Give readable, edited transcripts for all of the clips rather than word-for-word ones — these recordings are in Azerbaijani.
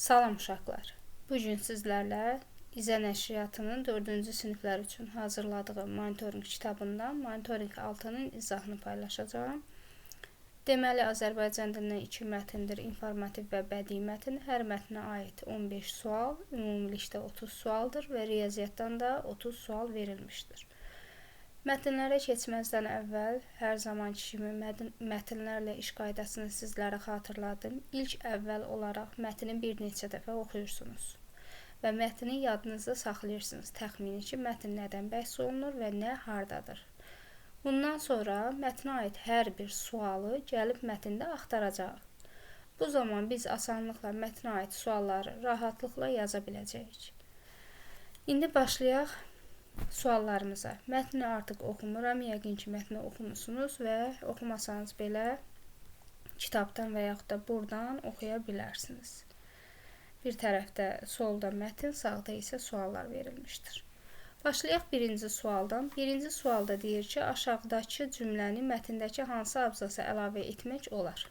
Salam uşaqlar. Bu gün sizlərlə İzə nəşriyyatının 4-cü siniflər üçün hazırladığı monitorinq kitabından monitorinq 6-nın izahını paylaşacağam. Deməli, Azərbaycan dilinə 2 mətndir, informativ və bədii mətn. Hər mətnə aid 15 sual, ümumilikdə 30 sualdır və riyaziyyatdan da 30 sual verilmişdir. Mətnlərə keçməzdən əvvəl hər zamanki kimi mətnlərlə iş qaydasını sizlərə xatırladım. İlk əvvəl olaraq mətni bir neçə dəfə oxuyursunuz və mətni yadınızda saxlayırsınız. Təxmini ki, mətn nədən bəhs olunur və nə hardadır. Bundan sonra mətnə aid hər bir sualı gəlib mətndə axtaracağıq. Bu zaman biz asanlıqla mətnə aid sualları rahatlıqla yaza biləcəyik. İndi başlayaq suallarımıza. Mətni artıq oxumuram, yəqin ki, mətni oxumusunuz və oxumasanız belə kitabdan və yaxud da buradan oxuya bilərsiniz. Bir tərəfdə solda mətn, sağda isə suallar verilmişdir. Başlayaq birinci sualdan. Birinci sualda deyir ki, aşağıdakı cümləni mətndəki hansı abzasa əlavə etmək olar?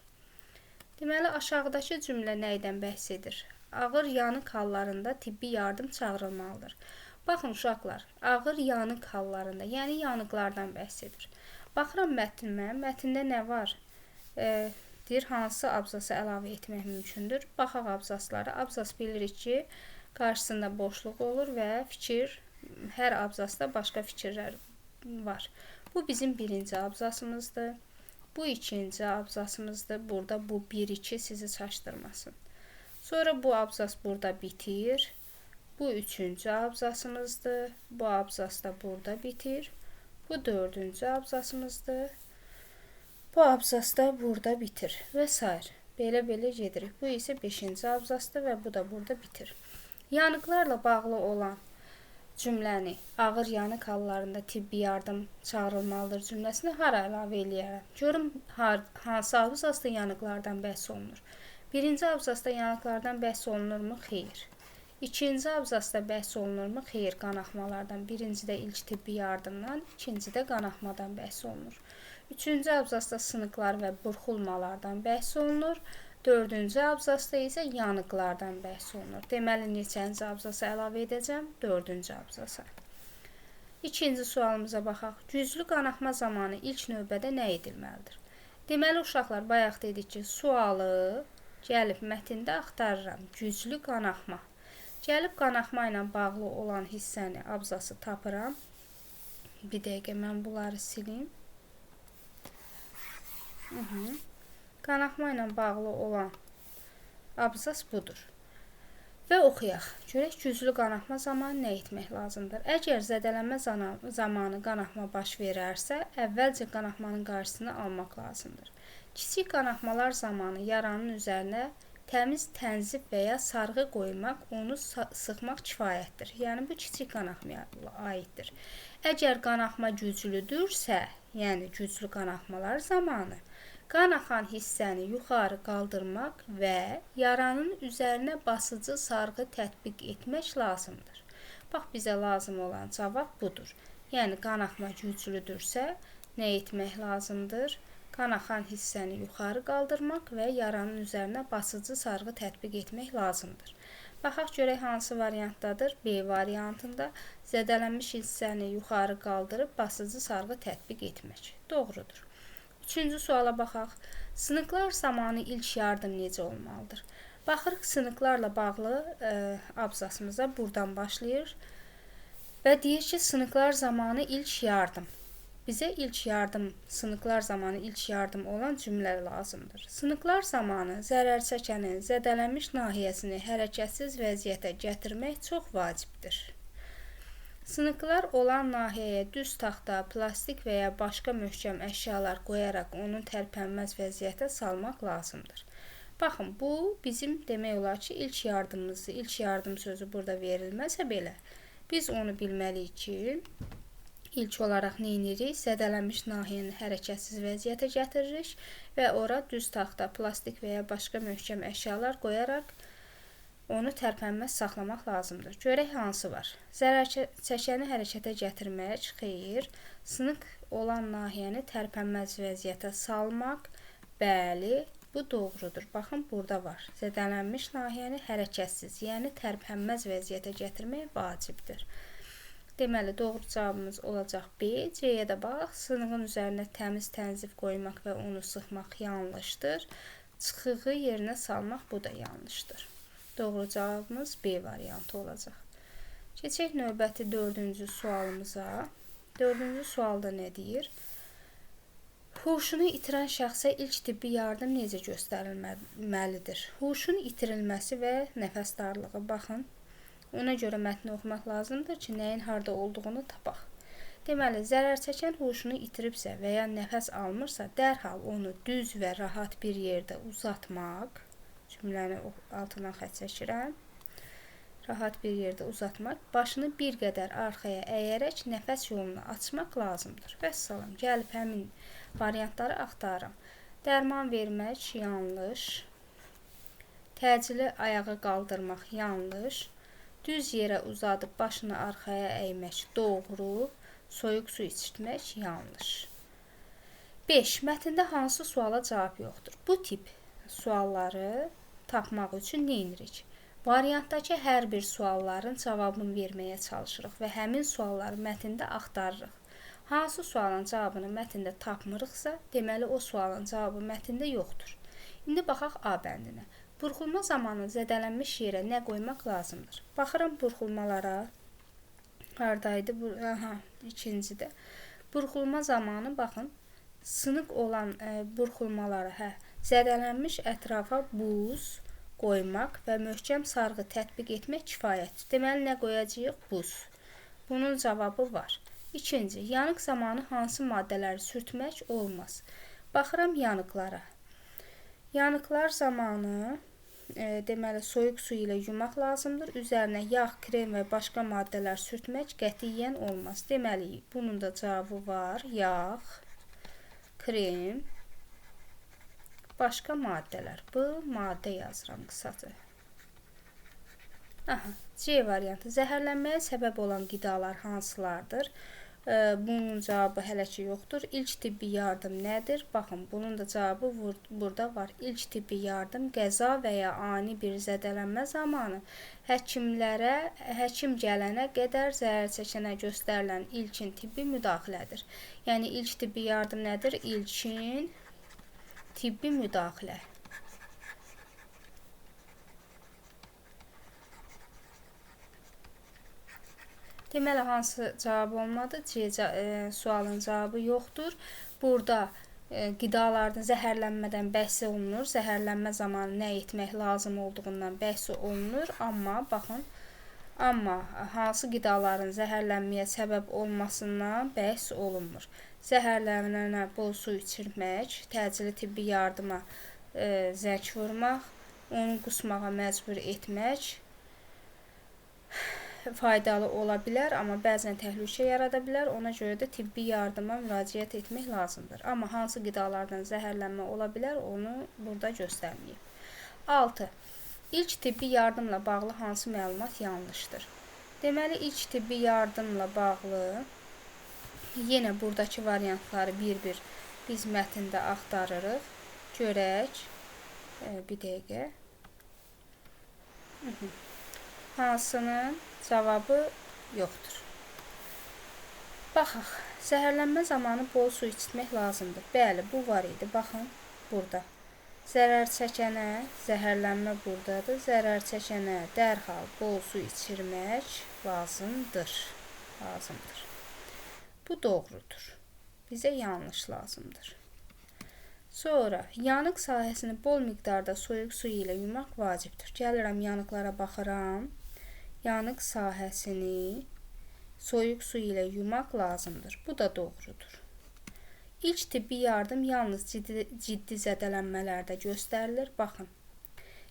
Deməli, aşağıdakı cümlə nəydən bəhs edir? Ağır yanıq hallarında tibbi yardım çağırılmalıdır. Baxın uşaqlar, ağır yanıq hallarında, yəni yanıqlardan bəhs edir. Baxıram mətnimə, mətndə nə var? Deyir, hansı abzasa əlavə etmək mümkündür? Baxaq abzaslara. Abzas bilirik ki, qarşısında boşluq olur və fikir, hər abzasda başqa fikirlər var. Bu bizim birinci abzasımızdır. Bu ikinci abzasımızdır. Burada bu 1-2 sizi çaşdırmasın. Sonra bu abzas burada bitir. Bu üçüncü abzasımızdır. Bu abzas da burada bitir. Bu dördüncü abzasımızdır. Bu abzas da burada bitir və s. Belə gedirik. Bu isə 5-ci abzasdır və bu da burada bitir. Yanıqlarla bağlı olan cümləni ağır yanıq hallarında tibbi yardım çağırılmalıdır cümləsini hara əlavə eləyərəm? Görüm hansı abzasda yanıqlardan bəhs olunur. Birinci abzasda yanıqlardan bəhs olunurmu? Xeyr. İkinci abzasda bəhs olunurmu? Xeyr, qanaxmalardan. Birincidə ilk tibbi yardımdan, ikincidə qanaxmadan bəhs olunur. Üçüncü abzasda sınıqlar və burxulmalardan bəhs olunur. Dördüncü abzasda isə yanıqlardan bəhs olunur. Deməli, neçənci abzasa əlavə edəcəm? Dördüncü abzasa. İkinci sualımıza baxaq. Güclü qanaxma zamanı ilk növbədə nə edilməlidir? Deməli, uşaqlar, bayaq dedik ki, sualı gəlib mətndə axtarıram. Güclü qanaxma. Gəlib qanaxma ilə bağlı olan hissəni, abzası tapıram. Bir dəqiqə, mən bunları silim. Qanaxma ilə bağlı olan abzas budur. Və oxuyaq. Görək, güclü qanaxma zamanı nə etmək lazımdır? Əgər zədələnmə zamanı qanaxma baş verərsə, əvvəlcə qanaxmanın qarşısını almaq lazımdır. Kiçik qanaxmalar zamanı yaranın üzərinə təmiz tənzif və ya sarğı qoymaq, onu sıxmaq kifayətdir. Yəni, bu kiçik qanaxmaya aiddir. Əgər qanaxma güclüdürsə, yəni güclü qanaxmalar zamanı, qanaxan hissəni yuxarı qaldırmaq və yaranın üzərinə basıcı sarğı tətbiq etmək lazımdır. Bax, bizə lazım olan cavab budur. Yəni, qanaxma güclüdürsə, nə etmək lazımdır? Qanaxan hissəni yuxarı qaldırmaq və yaranın üzərinə basıcı sarğı tətbiq etmək lazımdır. Baxaq görək hansı variantdadır? B variantında zədələnmiş hissəni yuxarı qaldırıb basıcı sarğı tətbiq etmək. Doğrudur. Üçüncü suala baxaq. Sınıqlar zamanı ilk yardım necə olmalıdır? Baxırıq, sınıqlarla bağlı abzasımıza buradan başlayır və deyir ki, sınıqlar zamanı ilk yardım. Bizə ilk yardım, sınıqlar zamanı ilk yardım olan cümlə lazımdır. Sınıqlar zamanı zərər çəkənin zədələnmiş nahiyəsini hərəkətsiz vəziyyətə gətirmək çox vacibdir. Sınıqlar olan nahiyəyə düz taxta, plastik və ya başqa möhkəm əşyalar qoyaraq onu tərpənməz vəziyyətə salmaq lazımdır. Baxın, bu bizim demək olar ki, ilk yardımımızdır. İlk yardım sözü burada verilməsə belə, biz onu bilməliyik ki, İlk olaraq nə edirik? Zədələnmiş nahiyəni hərəkətsiz vəziyyətə gətiririk və ora düz taxta, plastik və ya başqa möhkəm əşyalar qoyaraq onu tərpənməz saxlamaq lazımdır. Görək hansı var? Zərər çəkəni hərəkətə gətirmək, xeyr. Sınıq olan nahiyəni tərpənməz vəziyyətə salmaq, bəli. Bu doğrudur. Baxın, burada var. Zədələnmiş nahiyəni hərəkətsiz, yəni tərpənməz vəziyyətə gətirmək vacibdir. Deməli, doğru cavabımız olacaq B. C-yə də bax, sınığın üzərinə təmiz tənzif qoymaq və onu sıxmaq yanlışdır. Çıxığı yerinə salmaq, bu da yanlışdır. Doğru cavabımız B variantı olacaq. Keçək növbəti 4-cü sualımıza. 4-cü sualda nə deyir? Huşunu itirən şəxsə ilk tibbi yardım necə göstərilməlidir? Huşun itirilməsi və nəfəs darlığı. Baxın, ona görə mətni oxumaq lazımdır ki, nəyin harda olduğunu tapaq. Deməli, zərər çəkən huşunu itiribsə və ya nəfəs almırsa, dərhal onu düz və rahat bir yerdə uzatmaq, cümləni altından xətt çəkirəm, rahat bir yerdə uzatmaq, başını bir qədər arxaya əyərək nəfəs yolunu açmaq lazımdır. Vəssalam, gəlib həmin variantları axtarım. Dərman vermək yanlış, təcili ayağı qaldırmaq yanlış, düz yerə uzadıb başını arxaya əymək doğru, soyuq su içmək yanlış. 5. Mətndə hansı suala cavab yoxdur? Bu tip sualları tapmaq üçün nə edirik? Variantdakı hər bir sualların cavabını verməyə çalışırıq və həmin sualları mətndə axtarırıq. Hansı sualın cavabını mətndə tapmırıqsa, deməli o sualın cavabı mətndə yoxdur. İndi baxaq A bəndinə. Burxulma zamanı zədələnmiş yerə nə qoymaq lazımdır? Baxıram burxulmalara. Haradaydı? Aha, ikincidə. Burxulma zamanı, baxın, sınıq olan burxulmalara, zədələnmiş ətrafa buz qoymaq və möhkəm sarğı tətbiq etmək kifayətdir. Deməli, nə qoyacağıq? Buz. Bunun cavabı var. İkinci, yanıq zamanı hansı maddələri sürtmək olmaz? Baxıram yanıqlara. Yanıqlar zamanı deməli, soyuq su ilə yumaq lazımdır. Üzərinə yağ, krem və başqa maddələr sürtmək qətiyyən olmaz. Deməli, bunun da cavabı var. Yağ, krem, başqa maddələr. Bu maddə yazıram qısaca. Aha, C variantı. Zəhərlənməyə səbəb olan qidalar hansılardır? Bunun cavabı hələ ki yoxdur. İlk tibbi yardım nədir? Baxın, bunun da cavabı burada var. İlk tibbi yardım qəza və ya ani bir zədələnmə zamanı həkim gələnə qədər zərər çəkənə göstərilən ilkin tibbi müdaxilədir. Yəni, ilk tibbi yardım nədir? İlkin tibbi müdaxilə. Deməli, hansı cavab olmadı? C sualın cavabı yoxdur. Burada qidalardan, zəhərlənmədən bəhs olunur. Zəhərlənmə zamanı nə etmək lazım olduğundan bəhs olunur. Amma, baxın, hansı qidaların zəhərlənməyə səbəb olmasından bəhs olunmur. Zəhərlənənə bol su içirmək, təcili tibbi yardıma zəng vurmaq, onu qusmağa məcbur etmək faydalı ola bilər, amma bəzən təhlükə yarada bilər. Ona görə də tibbi yardıma müraciət etmək lazımdır. Amma hansı qidalardan zəhərlənmə ola bilər, onu burada göstərməyib. 6. İlk tibbi yardımla bağlı hansı məlumat yanlışdır? Deməli, ilk tibbi yardımla bağlı yenə buradakı variantları bir-bir biz mətndə axtarırıq. Görək. Bir dəqiqə. Hansının cavabı yoxdur. Baxaq. Zəhərlənmə zamanı bol su içmək lazımdır. Bəli, bu var idi. Baxın, burada. Zərər çəkənə, zəhərlənmə buradadır. Zərər çəkənə dərhal bol su içirmək lazımdır. Bu doğrudur. Bizə yanlış lazımdır. Sonra, yanıq sahəsini bol miqdarda soyuq su ilə yumaq vacibdir. Gəlirəm, yanıqlara baxıram. Yanıq sahəsini soyuq su ilə yumaq lazımdır. Bu da doğrudur. İlk tibbi yardım yalnız ciddi zədələnmələrdə göstərilir. Baxın,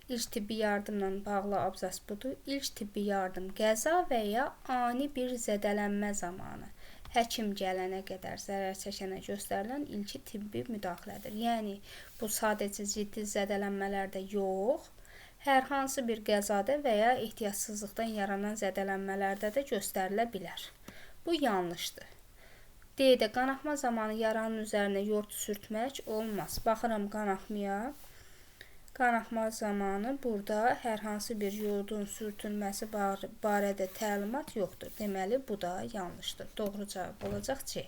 ilk tibbi yardımla bağlı abzas budur. İlk tibbi yardım qəza və ya ani bir zədələnmə zamanı həkim gələnə qədər zərər çəkənə göstərilən ilki tibbi müdaxilədir. Yəni, bu sadəcə ciddi zədələnmələrdə yox, hər hansı bir qəzada və ya ehtiyatsızlıqdan yaranan zədələnmələrdə də göstərilə bilər. Bu yanlışdır. D-də qanaxma zamanı yaranın üzərinə yoğurt sürtmək olmaz. Baxıram qanaxmaya. Qanaxma zamanı burada hər hansı bir yodun sürtülməsi barədə təlimat yoxdur. Deməli, bu da yanlışdır. Doğru cavab olacaq C.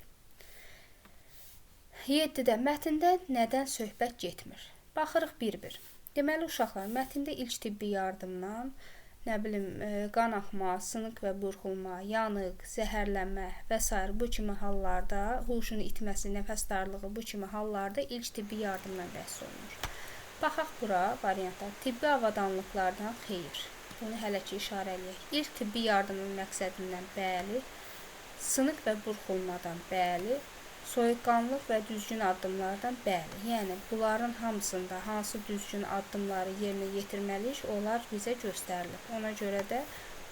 7-də mətndə nədən söhbət getmir? Baxırıq bir-bir. Deməli, uşaqlar, mətndə ilk tibbi yardımdan, qanaxma, sınıq və burxulma, yanıq, zəhərlənmə və s. bu kimi hallarda, huşun itməsi, nəfəs darlığı bu kimi hallarda ilk tibbi yardımdan bəhs olunur. Baxaq bura variantlar. Tibbi avadanlıqlardan xeyir. Bunu hələ ki işarələyək. İlk tibbi yardımın məqsədindən bəli, sınıq və burxulmadan bəli, soyuqqanlılıq və düzgün addımlardan bəli. Yəni, bunların hamısında hansı düzgün addımları yerinə yetirməliyik, onlar bizə göstərilir. Ona görə də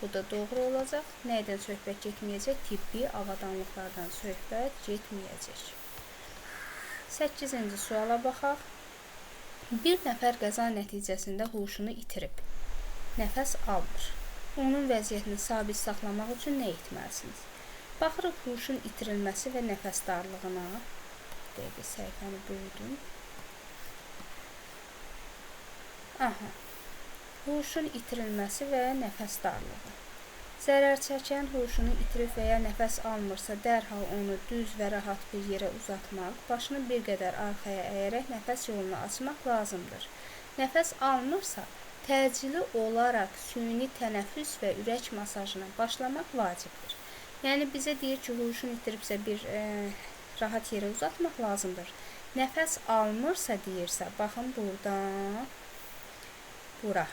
bu da doğru olacaq. Nədən söhbət getməyəcək? Tibbi avadanlıqlardan söhbət getməyəcək. 8-ci suala baxaq. Bir nəfər qəza nəticəsində huşunu itirib, nəfəs almır. Onun vəziyyətini sabit saxlamaq üçün nə etməlisiniz? Baxırıq huşun itirilməsi və nəfəs darlığına. Dəqiqə səhifəni böyüdüm. Huşun itirilməsi və nəfəs darlığı. Zərər çəkən huşunu itirib və ya nəfəs almırsa, dərhal onu düz və rahat bir yerə uzatmaq, başını bir qədər arxaya əyərək nəfəs yolunu açmaq lazımdır. Nəfəs almırsa, təcili olaraq süni tənəffüs və ürək masajına başlamaq vacibdir. Yəni, bizə deyir ki, huşunu itiribsə bir rahat yerə uzatmaq lazımdır. Nəfəs almırsa deyirsə, baxın buradan, bura.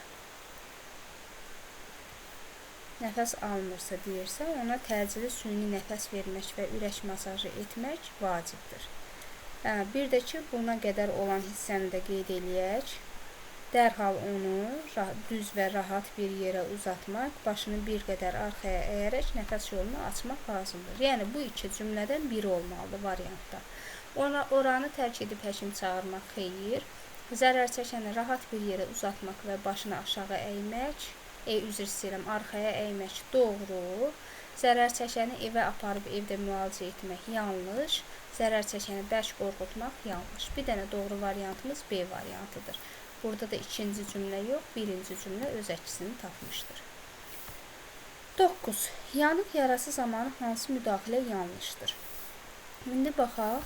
Nəfəs almırsa deyirsə, ona təcili süni nəfəs vermək və ürək masajı etmək vacibdir. Bir də ki, buna qədər olan hissəni də qeyd eləyək. Dərhal onu düz və rahat bir yerə uzatmaq, başını bir qədər arxaya əyərək nəfəs yolunu açmaq lazımdır. Yəni, bu iki cümlədən biri olmalıdır variantda. Oranı tərk edib həkim çağırmaq xeyir. Zərər çəkəni rahat bir yerə uzatmaq və başını aşağı əymək, arxaya əymək doğru. Zərər çəkəni evə aparıb evdə müalicə etmək yanlış. Zərər çəkəni bərk qorxutmaq yanlış. Bir dənə doğru variantımız B variantıdır. Burada da ikinci cümlə yox, birinci cümlə öz əksini tapmışdır. 9. Yanıq yarası zamanı hansı müdaxilə yanlışdır? İndi baxaq.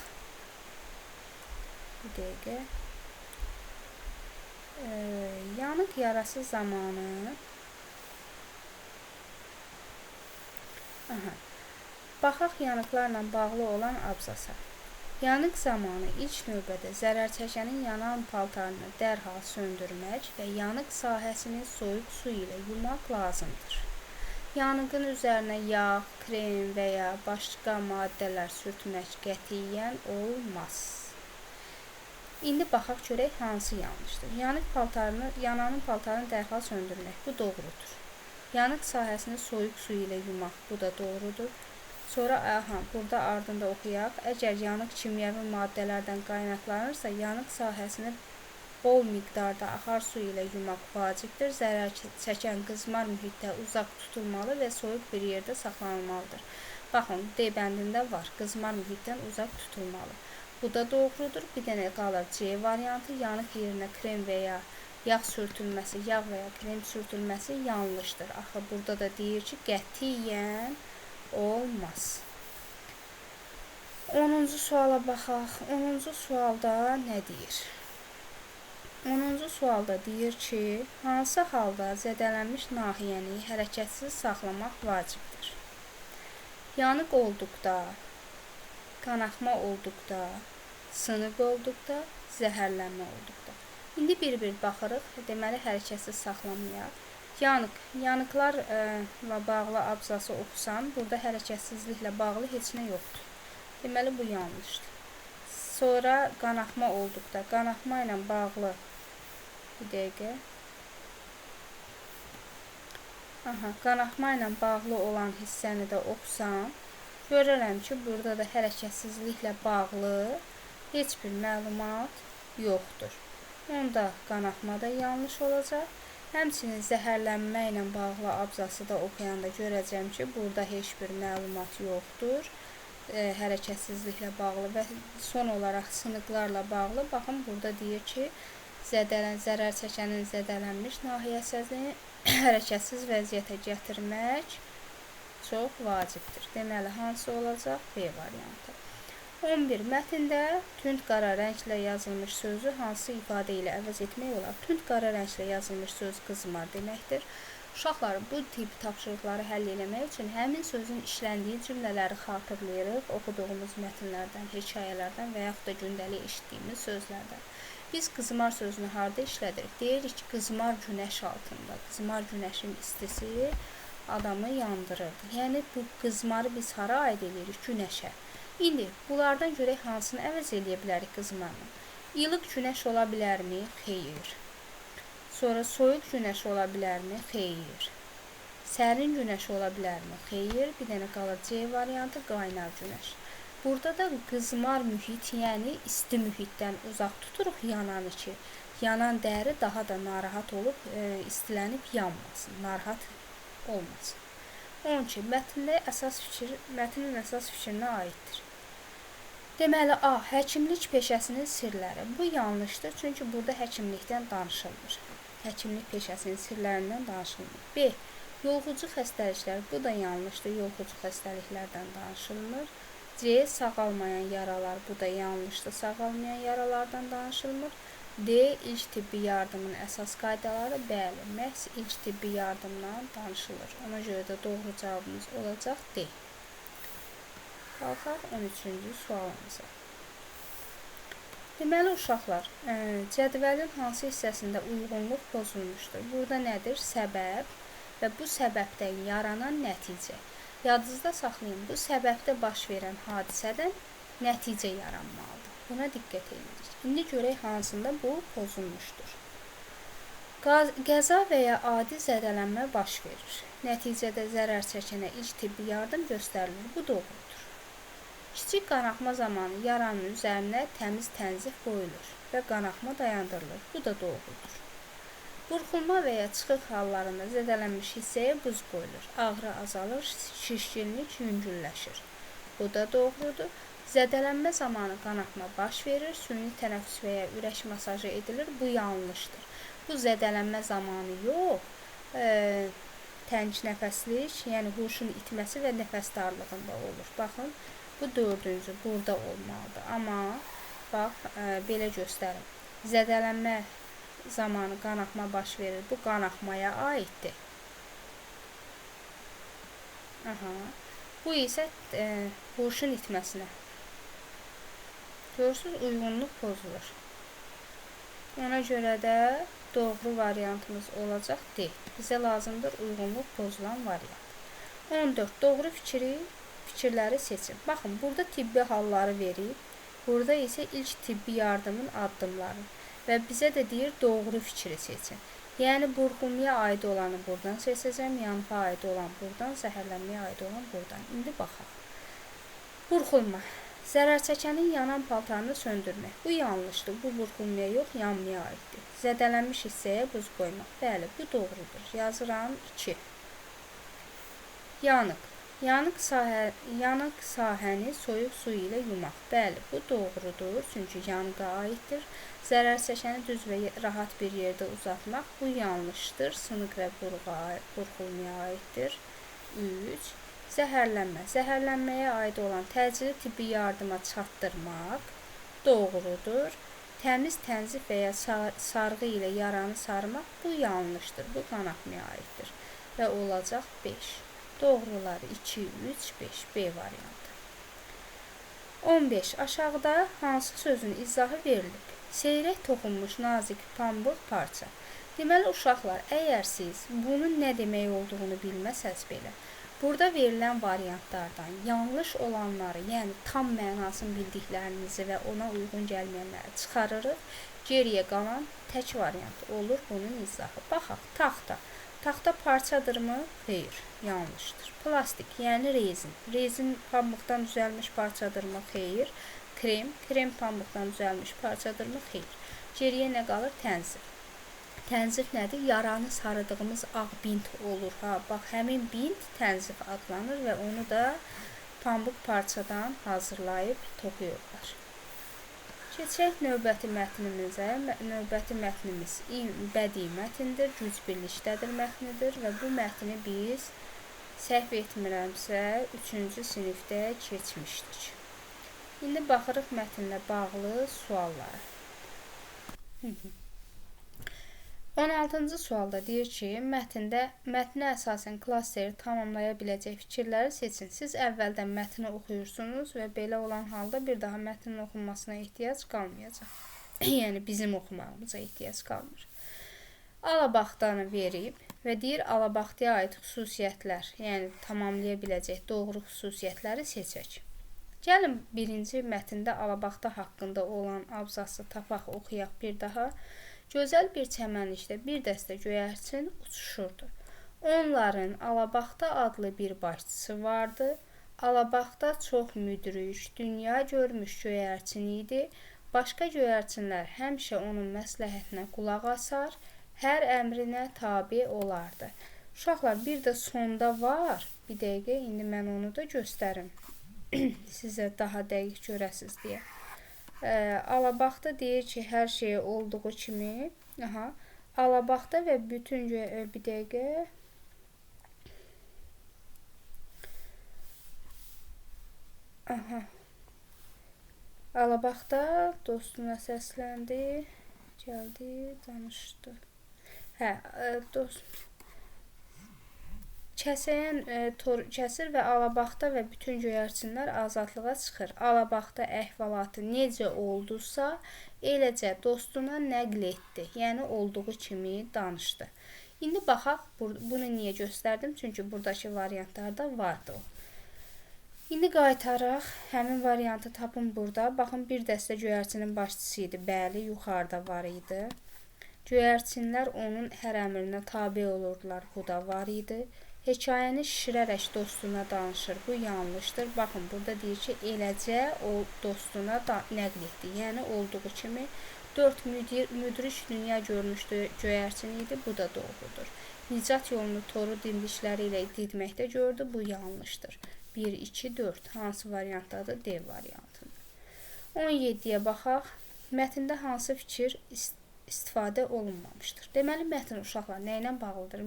Bir dəqiqə. Yanıq yarası zamanı baxaq yanıqlarla bağlı olan abzasa. Yanıq zamanı ilk növbədə zərər çəkənin yanan paltarını dərhal söndürmək və yanıq sahəsini soyuq su ilə yumaq lazımdır. Yanığın üzərinə yağ, krem və ya başqa maddələr sürtmək qətiyyən olmaz. İndi baxaq görək hansı yanlışdır. Yananın paltarını dərhal söndürmək. Bu doğrudur. Yanıq sahəsini soyuq su ilə yumaq. Bu da doğrudur. Sonra burada ardında oxuyaq. Əgər yanıq kimyəvi maddələrdən qaynaqlanırsa, yanıq sahəsini bol miqdarda axar su ilə yumaq vacibdir. Zərər çəkən qızmar mühitdə uzaq tutulmalı və soyuq bir yerdə saxlanılmalıdır. Baxın, D bəndində var. Qızmar mühitdən uzaq tutulmalı. Bu da doğrudur. Bir dənə qalır C variantı. Yanıq yerinə krem və ya yağ sürtülməsi, yağ və ya krem sürtülməsi yanlışdır. Axı, burada da deyir ki, qətiyyən olmaz. 10-cu suala baxaq. 10-cu sualda nə deyir? 10-cu sualda deyir ki, hansı halda zədələnmiş nahiyəni hərəkətsiz saxlamaq vacibdir? Yanıq olduqda, qanaxma olduqda, sınıq olduqda, zəhərlənmə olduqda. İndi bir-bir baxırıq. Deməli, hərəkətsiz saxlamayaq. Yanıqlarla bağlı abzası oxusan, burada hərəkətsizliklə bağlı heç nə yoxdur. Deməli, bu yanlışdır. Sonra qanaxma olduqda, qanaxma ilə bağlı bir dəqiqə. Qanaxma ilə bağlı olan hissəni də oxusam, görürəm ki, burada da hərəkətsizliklə bağlı heç bir məlumat yoxdur. Onda qanaxma da yanlış olacaq. Həmçinin zəhərlənmə ilə bağlı abzası da oxuyanda görəcəm ki, burada heç bir məlumat yoxdur. Hərəkətsizliklə bağlı və son olaraq sınıqlarla bağlı. Baxın, burada deyir ki, zərər çəkənin zədələnmiş nahiyəsini hərəkətsiz vəziyyətə gətirmək çox vacibdir. Deməli, hansı olacaq? B variantı. 11. Mətndə tünd qara rənglə yazılmış sözü hansı ifadə ilə əvəz etmək olar? Tünd qara rənglə yazılmış söz qızmar deməkdir. Uşaqlar, bu tip tapşırıqları həll etmək üçün həmin sözün işləndiyi cümlələri xatırlayırıq, oxuduğumuz mətnlərdən, hekayələrdən və yaxud da gündəlik eşitdiyimiz sözlərdən. Biz qızmar sözünü harda işlədirik? Deyirik ki, qızmar günəş altında. Qızmar günəşin istisi adamı yandırırdı. Yəni, bu qızmarı biz hara aid edirik? Günəşə. İndi, bunlardan görək hansını əvəz edə bilərik qızmarla? İlıq günəş ola bilərmi? Xeyr. Sonra soyuq günəş ola bilərmi? Xeyr. Sərin günəş ola bilərmi? Xeyr. Bir dənə qalır C variantı, qaynar günəş. Burada da qızmar mühit, yəni isti mühitdən uzaq tuturuq yananı ki, yanan dəri daha da narahat olub, istilənib yanmasın, narahat olmasın. Onun ki, mətnin əsas fikrinə aiddir. Deməli, A. Həkimlik peşəsinin sirləri. Bu yanlışdır, çünki burada həkimlikdən danışılmır. Həkimlik peşəsinin sirlərindən danışılmır. B. Yoluxucu xəstəliklər. Bu da yanlışdır, yoluxucu xəstəliklərdən danışılmır. C. Sağalmayan yaralar. Bu da yanlışdır, sağalmayan yaralardan danışılmır. D. İlk tibbi yardımın əsas qaydaları. Bəli, məhz ilk tibbi yardımdan danışılır. Ona görə də doğru cavabımız olacaq D. Qalxaq 13-cü sualımıza. Deməli, uşaqlar, cədvəlin hansı hissəsində uyğunluq pozulmuşdur? Burada nədir? Səbəb və bu səbəbdən yaranan nəticə. Yadınızda saxlayın, bu səbəbdə baş verən hadisədən nəticə yaranmalıdır. Buna diqqət edirik. İndi görək hansında bu pozulmuşdur. Qəza və ya adi zədələnmə baş verir. Nəticədə zərər çəkənə ilk tibbi yardım göstərilir. Bu doğrudur. Kiçik qanaxma zamanı yaranın üzərinə təmiz tənzif qoyulur və qanaxma dayandırılır. Bu da doğrudur. Burxulma və ya çıxıq hallarında zədələnmiş hissəyə buz qoyulur. Ağrı azalır, şişkinlik yüngülləşir. Bu da doğrudur. Zədələnmə zamanı qanaxma baş verir, süni tənəffüs və ya ürək masajı edilir. Bu yanlışdır. Bu zədələnmə zamanı yox, tənc nəfəslik, yəni huşun itməsi və nəfəs darlığında olur. Baxın, bu dördüncü burada olmalıdır. Amma, bax, belə göstərim. Zədələnmə zamanı qanaxma baş verir. Bu qanaxmaya aiddir. Bu isə huşun itməsinə. Görürsünüz, uyğunluq pozulur. Ona görə də doğru variantımız olacaq D. Bizə lazımdır uyğunluq pozulan variant. 14. Doğru fikirləri seçin. Baxın, burada tibbi halları verib. Burada isə ilk tibbi yardımın addımları. Və bizə də deyir, doğru fikri seçin. Yəni, burxulmaya aid olanı buradan seçəcəm, yanıqa aid olan buradan, zəhərlənməyə aid olan buradan. İndi baxaq. Burxulma. Zərər çəkənin yanan paltarını söndürmək. Bu yanlışdır. Bu burxulmaya yox, yanmaya aiddir. Zədələnmiş hissəyə buz qoymaq. Bəli, bu doğrudur. Yazıram 2. Yanıq. Yanıq sahəni soyuq su ilə yumaq. Bəli, bu doğrudur, çünki yanıqa aiddir. Zərər çəkəni düz və rahat bir yerdə uzatmaq. Bu yanlışdır, sınıq və burxulmaya aiddir. 3. Zəhərlənmə. Zəhərlənməyə aid olan təcili tibbi yardıma çatdırmaq. Doğrudur. Təmiz tənzif və ya sarğı ilə yaranı sarmaq. Bu yanlışdır, bu qanaxmaya aiddir. Və olacaq 5. Doğruları 2, 3, 5. B variantı. 15. Aşağıda hansı sözün izahı verilib? Seyrək toxunmuş nazik pambıq parça. Deməli, uşaqlar, əgər siz bunun nə demək olduğunu bilməsəz belə, burada verilən variantlardan yanlış olanları, yəni tam mənasını bildiklərinizi və ona uyğun gəlməyənləri çıxarırıq. Geriyə qalan tək variant olur bunun izahı. Baxaq, taxta. Taxta parçadırmı? Xeyr, yanlışdır. Plastik, yəni rezin. Rezin pambıqdan düzəlmiş parçadırmı? Xeyr. Krem pambıqdan düzəlmiş parçadırmı? Xeyr. Geriyə nə qalır? Tənzif. Tənzif nədir? Yaranı sarıdığımız ağ bint olur. Bax, həmin bint tənzif adlanır və onu da pambıq parçadan hazırlayıb toxuyurlar. Keçək növbəti mətnimizə. Növbəti mətnimiz bədii mətindir, güc birlikdədir mətnidir və bu mətni biz səhv etmirəmsə 3-cü sinifdə keçmişdik. İndi baxırıq mətnlə bağlı suallara. 16-cı sualda deyir ki, mətnə əsasən klasteri tamamlaya biləcək fikirləri seçin. Siz əvvəldən mətni oxuyursunuz və belə olan halda bir daha mətnin oxunmasına ehtiyac qalmayacaq. Yəni bizim oxumağımıza ehtiyac qalmır. Alabaxtanı verib və deyir alabaxtaya aid xüsusiyyətlər, yəni tamamlaya biləcək doğru xüsusiyyətləri seçək. Gəlin birinci mətndə alabaxta haqqında olan abzası tapaq, oxuyaq bir daha. Gözəl bir çəmənlikdə bir dəstə göyərçin uçuşurdu. Onların Alabaxta adlı bir başçısı vardı. Alabaxta çox müdrik, dünya görmüş göyərçin idi. Başqa göyərçinlər həmişə onun məsləhətinə qulaq asar, hər əmrinə tabe olardı. Uşaqlar, bir də sonda var. Bir dəqiqə, indi mən onu da göstərim. Sizə daha dəqiq görəsiz deyə. Alabaxta deyir ki, hər şey olduğu kimi, Alabaxta və bütün bir dəqiqə. Alabaxta dostuna səsləndi, gəldi, danışdı. Tor kəsir və Alabaxta və bütün göyərçinlər azadlığa çıxır. Alabaxta əhvalatı necə oldusa, eləcə dostuna nəql etdi. Yəni olduğu kimi danışdı. İndi baxaq, bunu niyə göstərdim? Çünki buradakı variantlarda vardı o. İndi qaytaraq, həmin variantı tapın burada. Baxın, bir dəstə göyərçinin başçısı idi. Bəli, yuxarıda var idi. Göyərçinlər onun hər əmrinə tabe olurdular. Bu da var idi. Hekayəni şişirərək dostuna danışır. Bu yanlışdır. Baxın, burada deyir ki, eləcə o dostuna nəql etdi. Yəni, olduğu kimi 4 müdrik dünya görmüşdü göyərçin idi. Bu da doğrudur. Nicat yolunu toru dimdikləri ilə didməkdə gördü. Bu yanlışdır. 1, 2, 4. Hansı variantdadır? D variantında. 17-yə baxaq. Mətndə hansı fikir istifadə olunmamışdır? Deməli, mətn uşaqlar nə ilə bağlıdır?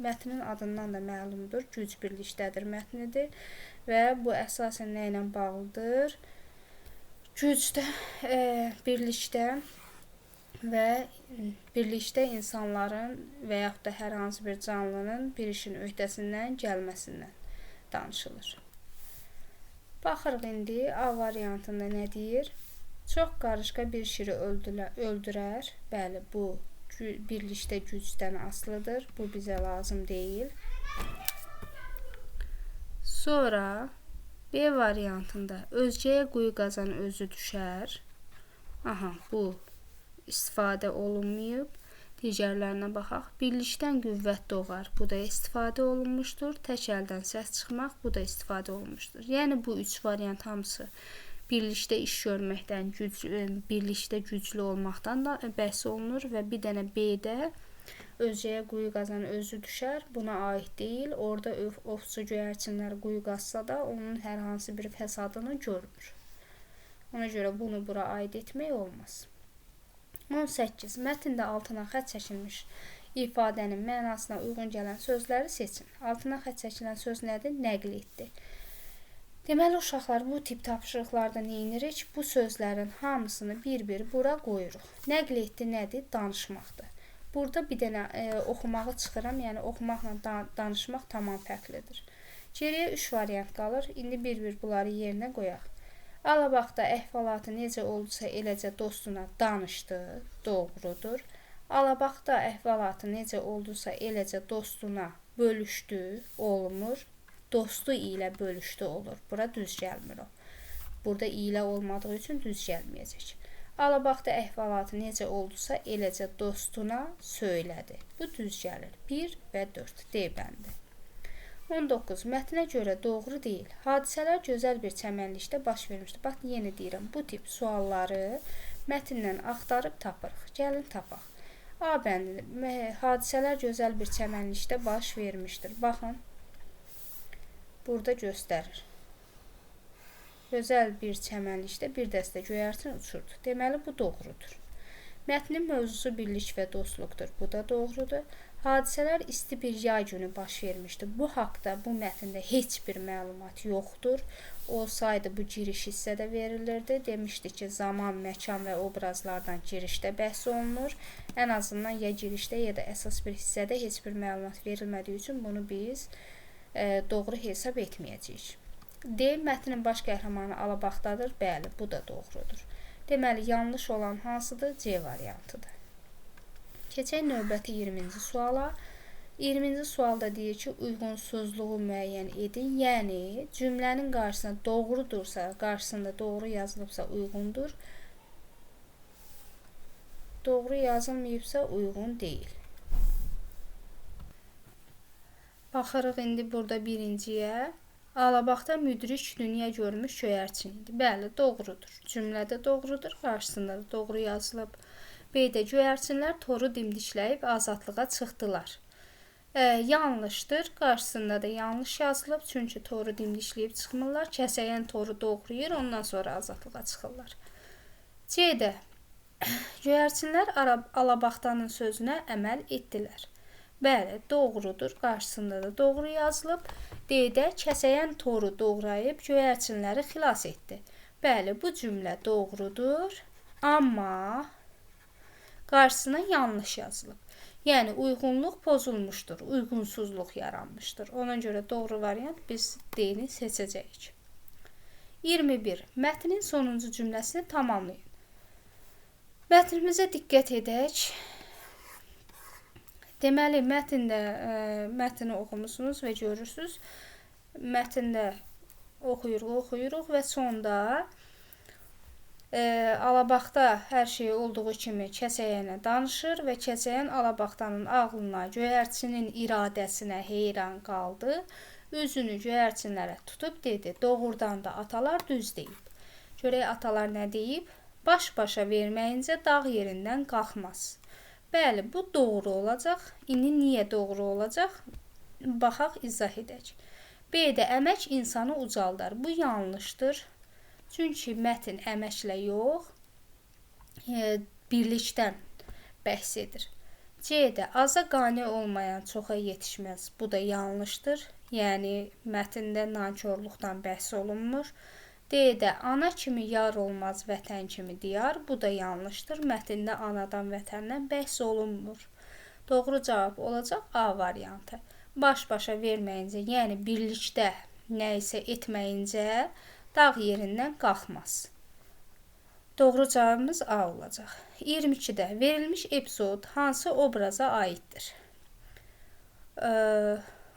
Mətnin adından da məlumdur. Güc birlikdədir mətnidir və bu əsasən nə ilə bağlıdır? Gücdə, birlikdə və birlikdə insanların və yaxud da hər hansı bir canlının bir işin öhdəsindən gəlməsindən danışılır. Baxırıq indi A variantında nə deyir? Çox qarışqa bir şiri öldürər. Bəli, bu birlikdə gücdən asılıdır. Bu bizə lazım deyil. Sonra B variantında özgəyə quyu qazan özü düşər. Bu istifadə olunmayıb. Digərlərinə baxaq. Birlikdən qüvvət doğar. Bu da istifadə olunmuşdur. Tək əldən səs çıxmaq. Bu da istifadə olunmuşdur. Yəni, bu 3 variant hamısı birlikdə iş görməkdən, birlikdə güclü olmaqdan da bəhs olunur və bir dənə B-də özgəyə quyu qazan özü düşər. Buna aid deyil. Orada ovçu göyərçinlər quyu qazsa da onun hər hansı bir fəsadını görmür. Ona görə bunu bura aid etmək olmaz. 18. Mətndə altına xətt çəkilmiş ifadənin mənasına uyğun gələn sözləri seçin. Altına xətt çəkilən söz nədir? Nəql etdi. Deməli, uşaqlar, bu tip tapşırıqlarda nə edirik? Bu sözlərin hamısını bir-bir bura qoyuruq. Nəql etdi nədir? Danışmaqdır. Burada bir dənə oxumağı çıxıram, yəni oxumaqla danışmaq tamam fərqlidir. Geriyə 3 variant qalır. İndi bir-bir bunları yerinə qoyaq. Alabaxta əhvalatı necə oldusa eləcə dostuna danışdı. Doğrudur. Alabaxta əhvalatı necə oldusa eləcə dostuna bölüşdü. Olmur. Dostu ilə bölüşdü olur. Bura düz gəlmir o. Burada ilə olmadığı üçün düz gəlməyəcək. Alabaxta əhvalatı necə oldusa eləcə dostuna söylədi. Bu düz gəlir. 1 və 4. D bəndi. 19. Mətnə görə doğru deyil. Hadisələr gözəl bir çəmənlikdə baş vermişdir. Bax, yenə deyirəm, bu tip sualları mətndən axtarıb tapırıq. Gəlin tapaq. A bəndi. Hadisələr gözəl bir çəmənlikdə baş vermişdir. Baxın. Burada göstərir. Gözəl bir çəmənlikdə bir dəstə göyərçin uçurdu. Deməli, bu doğrudur. Mətnin mövzusu birlik və dostluqdur. Bu da doğrudur. Hadisələr isti bir yay günü baş vermişdi. Bu haqda bu mətndə heç bir məlumat yoxdur. Olsaydı bu giriş hissədə verilirdi. Demişdi ki, zaman, məkan və obrazlardan girişdə bəhs olunur. Ən azından ya girişdə ya da əsas bir hissədə heç bir məlumat verilmədiyi üçün bunu biz doğru hesab etməyəcəyik. D. Mətnin baş qəhrəmanı alabaxtadır. Bəli, bu da doğrudur. Deməli, yanlış olan hansıdır? C variantıdır. Keçək növbəti 20-ci suala. 20-ci sualda deyir ki, uyğunsuzluğu müəyyən edin. Yəni, cümlənin qarşısında doğrudursa, qarşısında doğru yazılıbsa uyğundur. Doğru yazılmayıbsa uyğun deyil. Baxırıq indi burada birinciyə. Alabaxta müdrik dünya görmüş göyərçin idi. Bəli, doğrudur. Cümlədə doğrudur, qarşısında da doğru yazılıb. B-də göyərçinlər toru dimdikləyib azadlığa çıxdılar. Yanlışdır, qarşısında da yanlış yazılıb. Çünki toru dimdikləyib çıxmırlar. Kəsəyən toru doğrayır, ondan sonra azadlığa çıxırlar. C-də göyərçinlər alabaxtanın sözünə əməl etdilər. Bəli, doğrudur, qarşısında da doğru yazılıb. D-də kəsəyən toru doğrayıb göyərçinləri xilas etdi. Bəli, bu cümlə doğrudur, amma qarşısına yanlış yazılıb. Yəni, uyğunluq pozulmuşdur, uyğunsuzluq yaranmışdır. Ona görə doğru variant biz D-ni seçəcəyik. 21. Mətnin sonuncu cümləsini tamamlayın. Mətnimizə diqqət edək. Deməli, mətni oxumusunuz və görürsünüz. Mətndə oxuyuruq və sonda alabaxta hər şey olduğu kimi kəsəyənə danışır və kəsəyən alabaxtanın ağlına, göyərçinin iradəsinə heyran qaldı. Üzünü göyərçinlərə tutub dedi, doğrudan da atalar düz deyib. Görək atalar nə deyib? Baş-başa verməyincə dağ yerindən qalxmaz. Bəli, bu doğru olacaq. İndi niyə doğru olacaq? Baxaq, izah edək. B-də əmək insanı ucaldar. Bu yanlışdır. Çünki mətn əməklə yox, birlikdən bəhs edir. C-də aza qane olmayan çoxa yetişməz. Bu da yanlışdır. Yəni, mətndə nankorluqdan bəhs olunmur. D-də ana kimi yar olmaz, vətən kimi diyar. Bu da yanlışdır. Mətndə anadan, vətəndən bəhs olunmur. Doğru cavab olacaq A variantı. Baş-başa verməyincə, yəni birlikdə nə isə etməyincə dağ yerindən qalxmaz. Doğru cavabımız A olacaq. 22-də verilmiş epizod hansı obraza aiddir?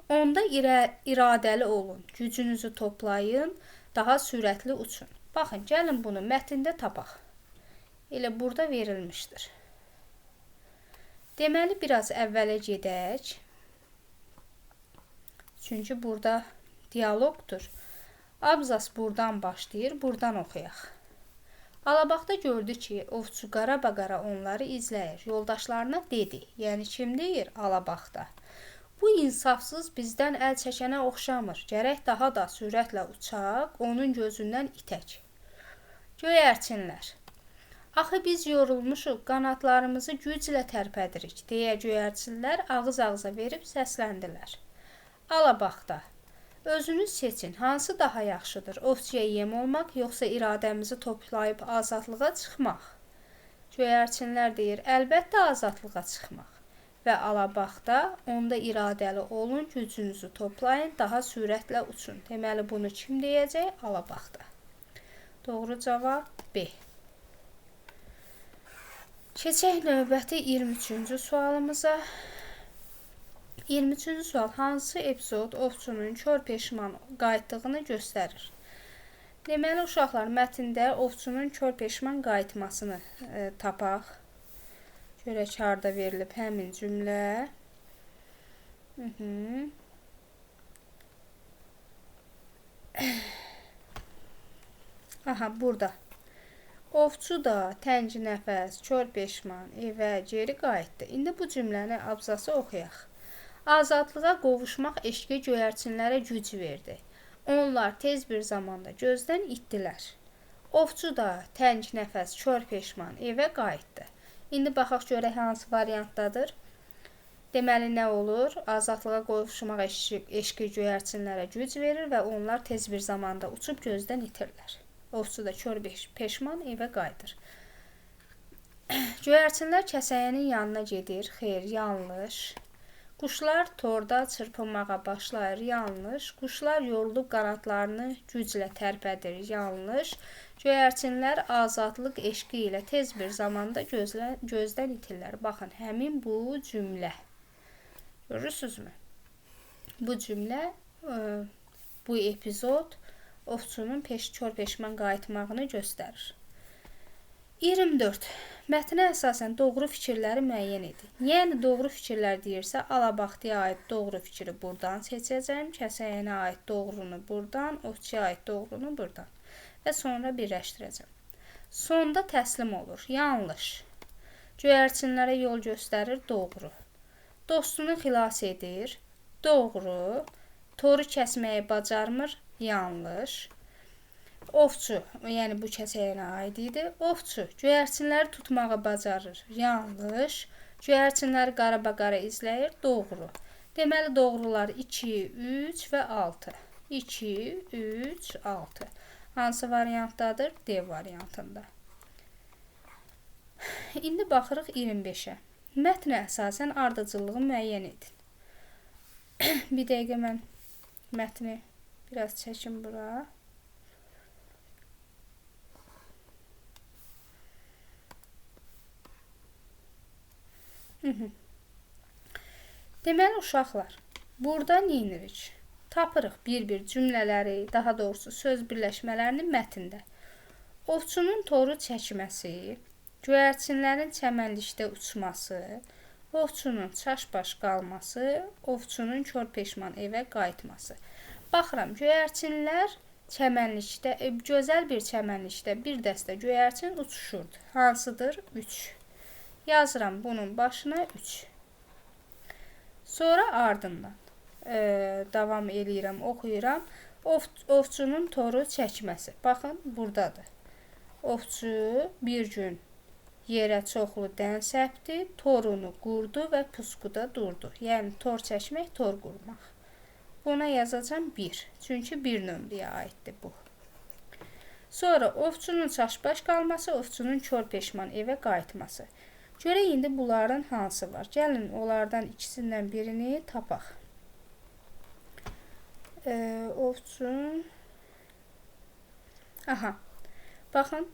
Onda iradəli olun, gücünüzü toplayın, daha sürətli uçun. Baxın, gəlin bunu mətndə tapaq. Elə burada verilmişdir. Deməli, biraz əvvələ gedək. Çünki burada diyaloqdur. Abzas buradan başlayır, buradan oxuyaq. Alabaxta gördü ki, ovçu qara-baqara onları izləyir. Yoldaşlarına dedi, yəni kim deyir? Alabaxta. Bu insafsız bizdən əl çəkənə oxşamır. Gərək daha da sürətlə uçaq, onun gözündən itək. Göyərçinlər. Axı biz yorulmuşuq, qanatlarımızı güclə tərpədirik, deyə göyərçinlər ağız-ağıza verib səsləndilər. Alabaxta. Özünüz seçin, hansı daha yaxşıdır? Ovçuya yem olmaq, yoxsa iradəmizi toplayıb azadlığa çıxmaq? Göyərçinlər deyir, əlbəttə azadlığa çıxmaq. Və alabaxta, onda iradəli olun, gücünüzü toplayın, daha sürətlə uçun. Deməli, bunu kim deyəcək? Alabaxta. Doğru cavab B. Keçək növbəti 23-cü sualımıza. 23-cü sual. Hansı epizod ovçunun kör peşman qayıtdığını göstərir? Deməli, uşaqlar, mətndə ovçunun kör peşman qayıtmasını tapaq. Görək, harda verilib həmin cümlə. Aha, burada. Ovçu da təngi nəfəs, kör peşman evə geri qayıtdı. İndi bu cümləni abzası oxuyaq. Azadlığa qovuşmaq eşqi göyərçinlərə güc verdi. Onlar tez bir zamanda gözdən itdilər. Ovçu da tənk nəfəs, kör peşman evə qayıtdı. İndi baxaq görək hansı variantdadır. Deməli nə olur? Azadlığa qovuşmaq eşqi göyərçinlərə güc verir və onlar tez bir zamanda uçub gözdən itirlər. Ovçu da kör peşman evə qayıdır. Göyərçinlər kəsəyənin yanına gedir. Xeyr, yanlış. Quşlar torda çırpınmağa başlayır. Yanlış. Quşlar yorulub qanadlarını güclə tərpədir. Yanlış. Göyərçinlər azadlıq eşqi ilə tez bir zamanda gözdən itirlər. Baxın, həmin bu cümlə. Görürsünüzmü? Bu cümlə, bu epizod ovçunun kör peşman qayıtmağını göstərir. 24. Mətnə əsasən doğru fikirləri müəyyən edin. Yəni, doğru fikirlər deyirsə, Alabaxtıya aid doğru fikri buradan seçəcəm, kəsəyənə aid doğrunu buradan, ovçuya aid doğrunu buradan və sonra birləşdirəcəm. Sonda təslim olur. Yanlış. Göyərçinlərə yol göstərir. Doğru. Dostunu xilas edir. Doğru. Toru kəsməyi bacarmır. Yanlış. Ovçu, yəni bu kəsəyənə aid idi. Ovçu, göyərçinləri tutmağı bacarır. Yanlış. Göyərçinləri qarabaqara izləyir. Doğru. Deməli, doğrular 2, 3 və 6. 2, 3, 6. Hansı variantdadır? D variantında. İndi baxırıq 25-ə. Mətnə əsasən ardıcıllığı müəyyən edin. Bir dəqiqə mən mətni biraz çəkim bura. Deməli, uşaqlar, burada neyinirik? Tapırıq bir-bir cümlələri, daha doğrusu söz birləşmələrini mətndə. Ovçunun toru çəkməsi, göyərçinlərin çəmənlikdə uçması, ovçunun çaş-baş qalması, ovçunun kör peşman evə qayıtması. Baxıram, göyərçinlər çəmənlikdə, gözəl bir çəmənlikdə bir dəstə göyərçin uçuşurdu. Hansıdır? 3. Yazıram bunun başına 3. Sonra ardından davam eləyirəm, oxuyuram. Ovçunun toru çəkməsi. Baxın, buradadır. Ovçu bir gün yerə çoxlu dən səpdi, torunu qurdu və puskuda durdu. Yəni, tor çəkmək, tor qurmaq. Buna yazacam 1. Çünki 1 nömrəyə aiddir bu. Sonra ovçunun çaş-baş qalması, ovçunun kör peşman evə qayıtması. Görək indi bunların hansı var? Gəlin, onlardan ikisindən birini tapaq. Ovçun... Aha, baxın.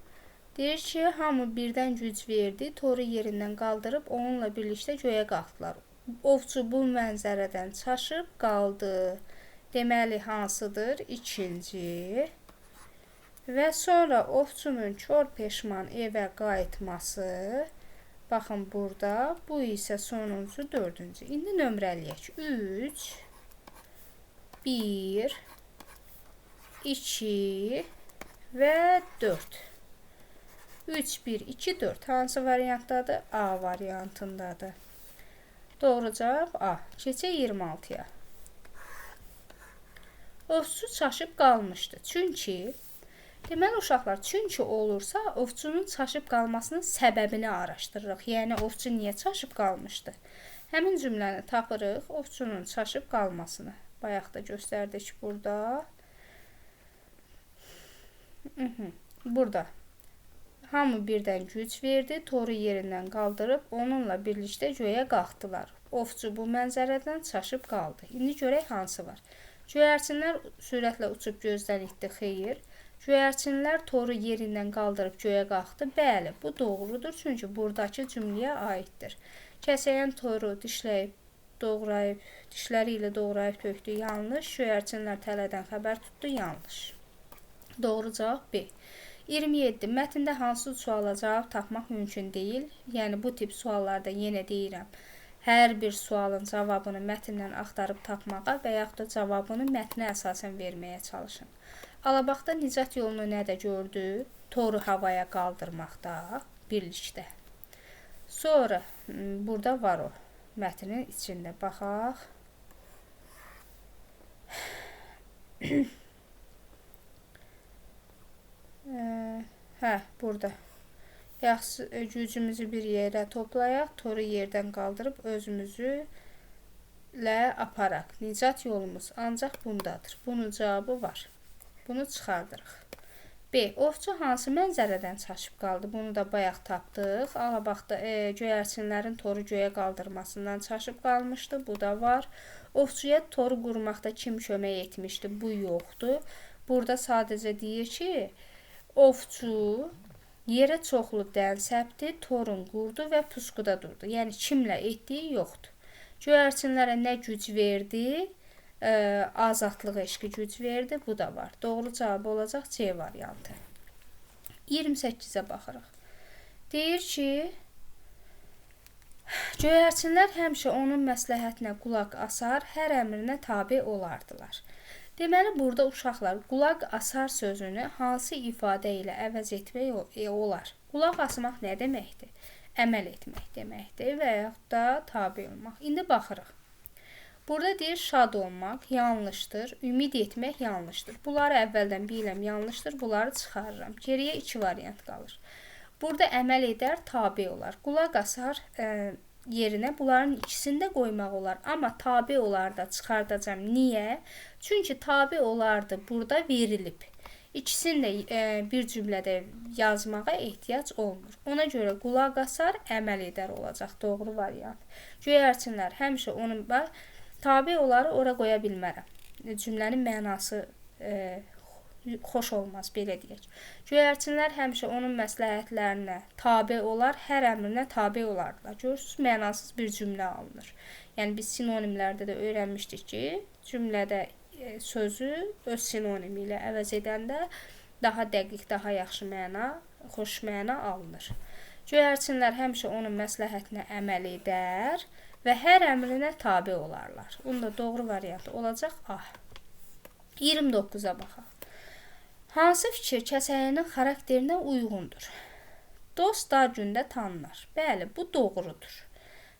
Deyir ki, hamı birdən güc verdi, toru yerindən qaldırıb, onunla birlikdə göyə qalxdılar. Ovçu bu mənzərədən çaşıb qaldı. Deməli, hansıdır? 2-ci. Və sonra ovçunun kör peşman evə qayıtması... Baxın, burada. Bu isə sonuncu, 4-cü. İndi nömrəliyək. 3, 1, 2 və 4. 3, 1, 2, 4. Hansı variantdadır? A variantındadır. Doğru cavab A. Keçək 26-ya. Ovçu çaşıb qalmışdı. Çünki... Deməli, uşaqlar, çünki olursa, ovçunun çaşıb qalmasının səbəbini araşdırırıq. Yəni, ovçu niyə çaşıb qalmışdı? Həmin cümləni tapırıq, ovçunun çaşıb qalmasını. Bayaq da göstərdik burada. Burada. Hamı birdən güc verdi, toru yerindən qaldırıb, onunla birlikdə göyə qalxdılar. Ovçu bu mənzərədən çaşıb qaldı. İndi görək hansı var. Göyərçinlər sürətlə uçub gözdən itdi, xeyir. Göyərçinlər toru yerindən qaldırıb göyə qalxdı. Bəli, bu doğrudur, çünki buradakı cümləyə aiddir. Kəsəyən toru dişləyib, doğrayıb, dişləri ilə doğrayıb tökdü, yanlış. Göyərçinlər tələdən xəbər tutdu, yanlış. Doğru cavab B. 27. Mətndə hansı suala cavab tapmaq mümkün deyil? Yəni, bu tip suallarda yenə deyirəm. Hər bir sualın cavabını mətndən axtarıb tapmağa və yaxud da cavabını mətnə əsasən verməyə çalışın. Alabaxta nicat yolunu nədə gördü? Toru havaya qaldırmaqda, birlikdə. Sonra, burada var o, mətnin içində. Baxaq. Burada. Yaxşı, gücümüzü bir yerə toplayaq, toru yerdən qaldırıb özümüzlə aparaq. Nicat yolumuz ancaq bundadır. Bunun cavabı var. Bunu çıxardırıq. B. Ovçu hansı mənzərədən çaşıb qaldı? Bunu da bayaq tapdıq. Alabaxda göyərçinlərin toru göyə qaldırmasından çaşıb qalmışdı. Bu da var. Ovçuya toru qurmaqda kim kömək etmişdi? Bu yoxdur. Burada sadəcə deyir ki, ovçu yerə çoxlu dən səpdi, torun qurdu və pusquda durdu. Yəni kimlə etdiyi yoxdur. Göyərçinlərə nə güc verdi? Azadlıq eşqi güc verdi. Bu da var. Doğru cavab olacaq C variantı. 28-ə baxırıq. Deyir ki, göyərçinlər həmişə onun məsləhətinə qulaq asar, hər əmrinə tabe olardılar. Deməli, burada uşaqlar qulaq asar sözünü hansı ifadə ilə əvəz etmək olar? Qulaq asmaq nə deməkdir? Əməl etmək deməkdir və yaxud da tabe olmaq. İndi baxırıq. Burada deyir, şad olmaq yanlışdır, ümid etmək yanlışdır. Bunları əvvəldən biləm yanlışdır, bunları çıxarıram. Geriyə 2 variant qalır. Burada əməl edər, tabe olar. Qulaq asar yerinə bunların ikisini də qoymaq olar. Amma tabe olar da çıxardacam. Niyə? Çünki tabe olardı burada verilib. İkisini də bir cümlədə yazmağa ehtiyac olmur. Ona görə qulaq asar, əməl edər olacaq. Doğru variant. Göyərçinlər həmişə onun tabe oları ora qoya bilmərəm. Cümlənin mənası xoş olmaz, belə deyək. Göyərçinlər həmişə onun məsləhətlərinə tabe olar, hər əmrinə tabe olardılar. Görürsünüz, mənasız bir cümlə alınır. Yəni, biz sinonimlərdə də öyrənmişdik ki, cümlədə sözü öz sinonimi ilə əvəz edəndə daha dəqiq, daha yaxşı məna, xoş məna alınır. Göyərçinlər həmişə onun məsləhətinə əməl edər və hər əmrinə tabe olarlar. Bunun da doğru variantı olacaq A. 29-a baxaq. Hansı fikir kəsəyənin xarakterinə uyğundur? Dost dar gündə tanınır. Bəli, bu doğrudur.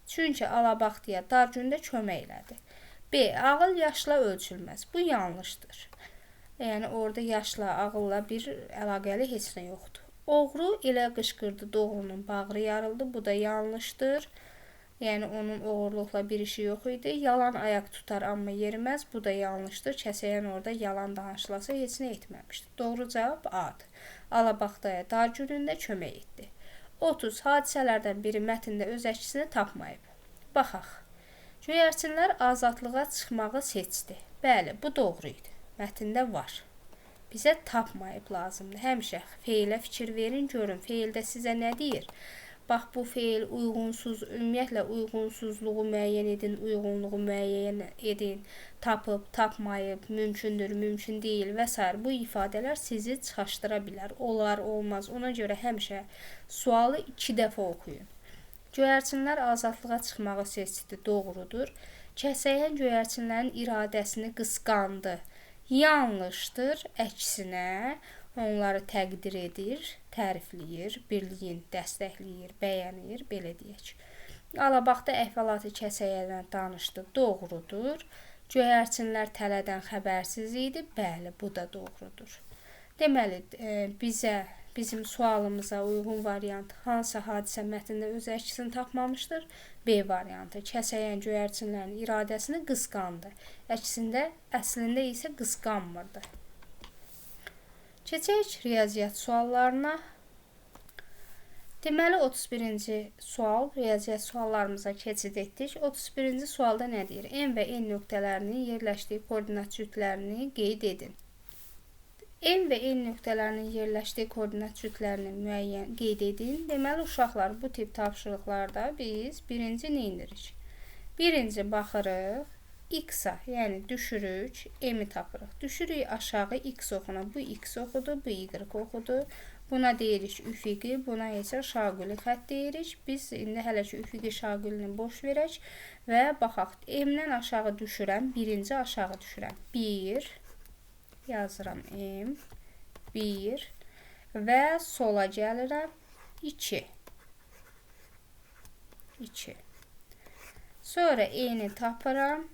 Çünki alabaxtıya dar gündə kömək elədi. B. Ağıl yaşla ölçülməz. Bu yanlışdır. Yəni, orada yaşla, ağılla bir əlaqəli heç nə yoxdur. Oğru elə qışqırdı, doğrunun bağrı yarıldı. Bu da yanlışdır. Yəni, onun oğurluqla bir işi yox idi. Yalan ayaq tutar, amma yeriməz. Bu da yanlışdır. Kəsəyən orada yalan danışılasa heç nə etməmişdir. Doğru cavab A-dır. Alabaxtaya dar günündə kömək etdi. 30. Hadisələrdən biri mətndə öz əksini tapmayıb. Baxaq. Göyərçinlər azadlığa çıxmağı seçdi. Bəli, bu doğru idi. Mətndə var. Bizə tapmayıb lazımdır. Həmişə feilə fikir verin, görün. Feildə sizə nə deyir? Bax, bu feil uyğunsuz, ümumiyyətlə uyğunsuzluğu müəyyən edin, uyğunluğu müəyyən edin, tapıb, tapmayıb, mümkündür, mümkün deyil və s. Bu ifadələr sizi çıxaşdıra bilər. Olar, olmaz. Ona görə həmişə sualı 2 dəfə oxuyun. Göyərçinlər azadlığa çıxmağı seçdi, doğrudur. Kəsəyən göyərçinlərin iradəsini qısqandı. Yanlışdır, əksinə onları təqdir edir, tərifləyir, birliyin dəstəkləyir, bəyənir, belə deyək. Alabaxta əhvalatı kəsəyədən danışdı, doğrudur. Göyərçinlər tələdən xəbərsiz idi, bəli, bu da doğrudur. Deməli, bizim sualımıza uyğun variant hansı hadisə mətndə öz əksini tapmamışdır? B variantı. Kəsəyən göyərçinlərin iradəsini qısqandı. Əslində isə qısqanmırdı. Keçək riyaziyyat suallarına. Deməli, 31-ci sual, riyaziyyat suallarımıza keçid etdik. 31-ci sualda nə deyir? N və N nöqtələrinin yerləşdiyi koordinat cütlərini qeyd edin. N və N nöqtələrinin yerləşdiyi koordinat cütlərini müəyyən qeyd edin. Deməli, uşaqlar, bu tip tapşırıqlarda biz birinci nə edirik? Birinci baxırıq, X-a, yəni düşürük, M-i tapırıq. Düşürük aşağı X oxuna. Bu X oxudu, bu Y oxudu. Buna deyirik üfüqi, buna isə şaquli xətt deyirik. Biz indi hələ ki üfüqi şaqulini boş verək və baxaq. M-dən aşağı düşürəm, birinci aşağı düşürəm. 1, yazıram M, 1 və sola gəlirəm, 2. Sonra E-ni tapıram.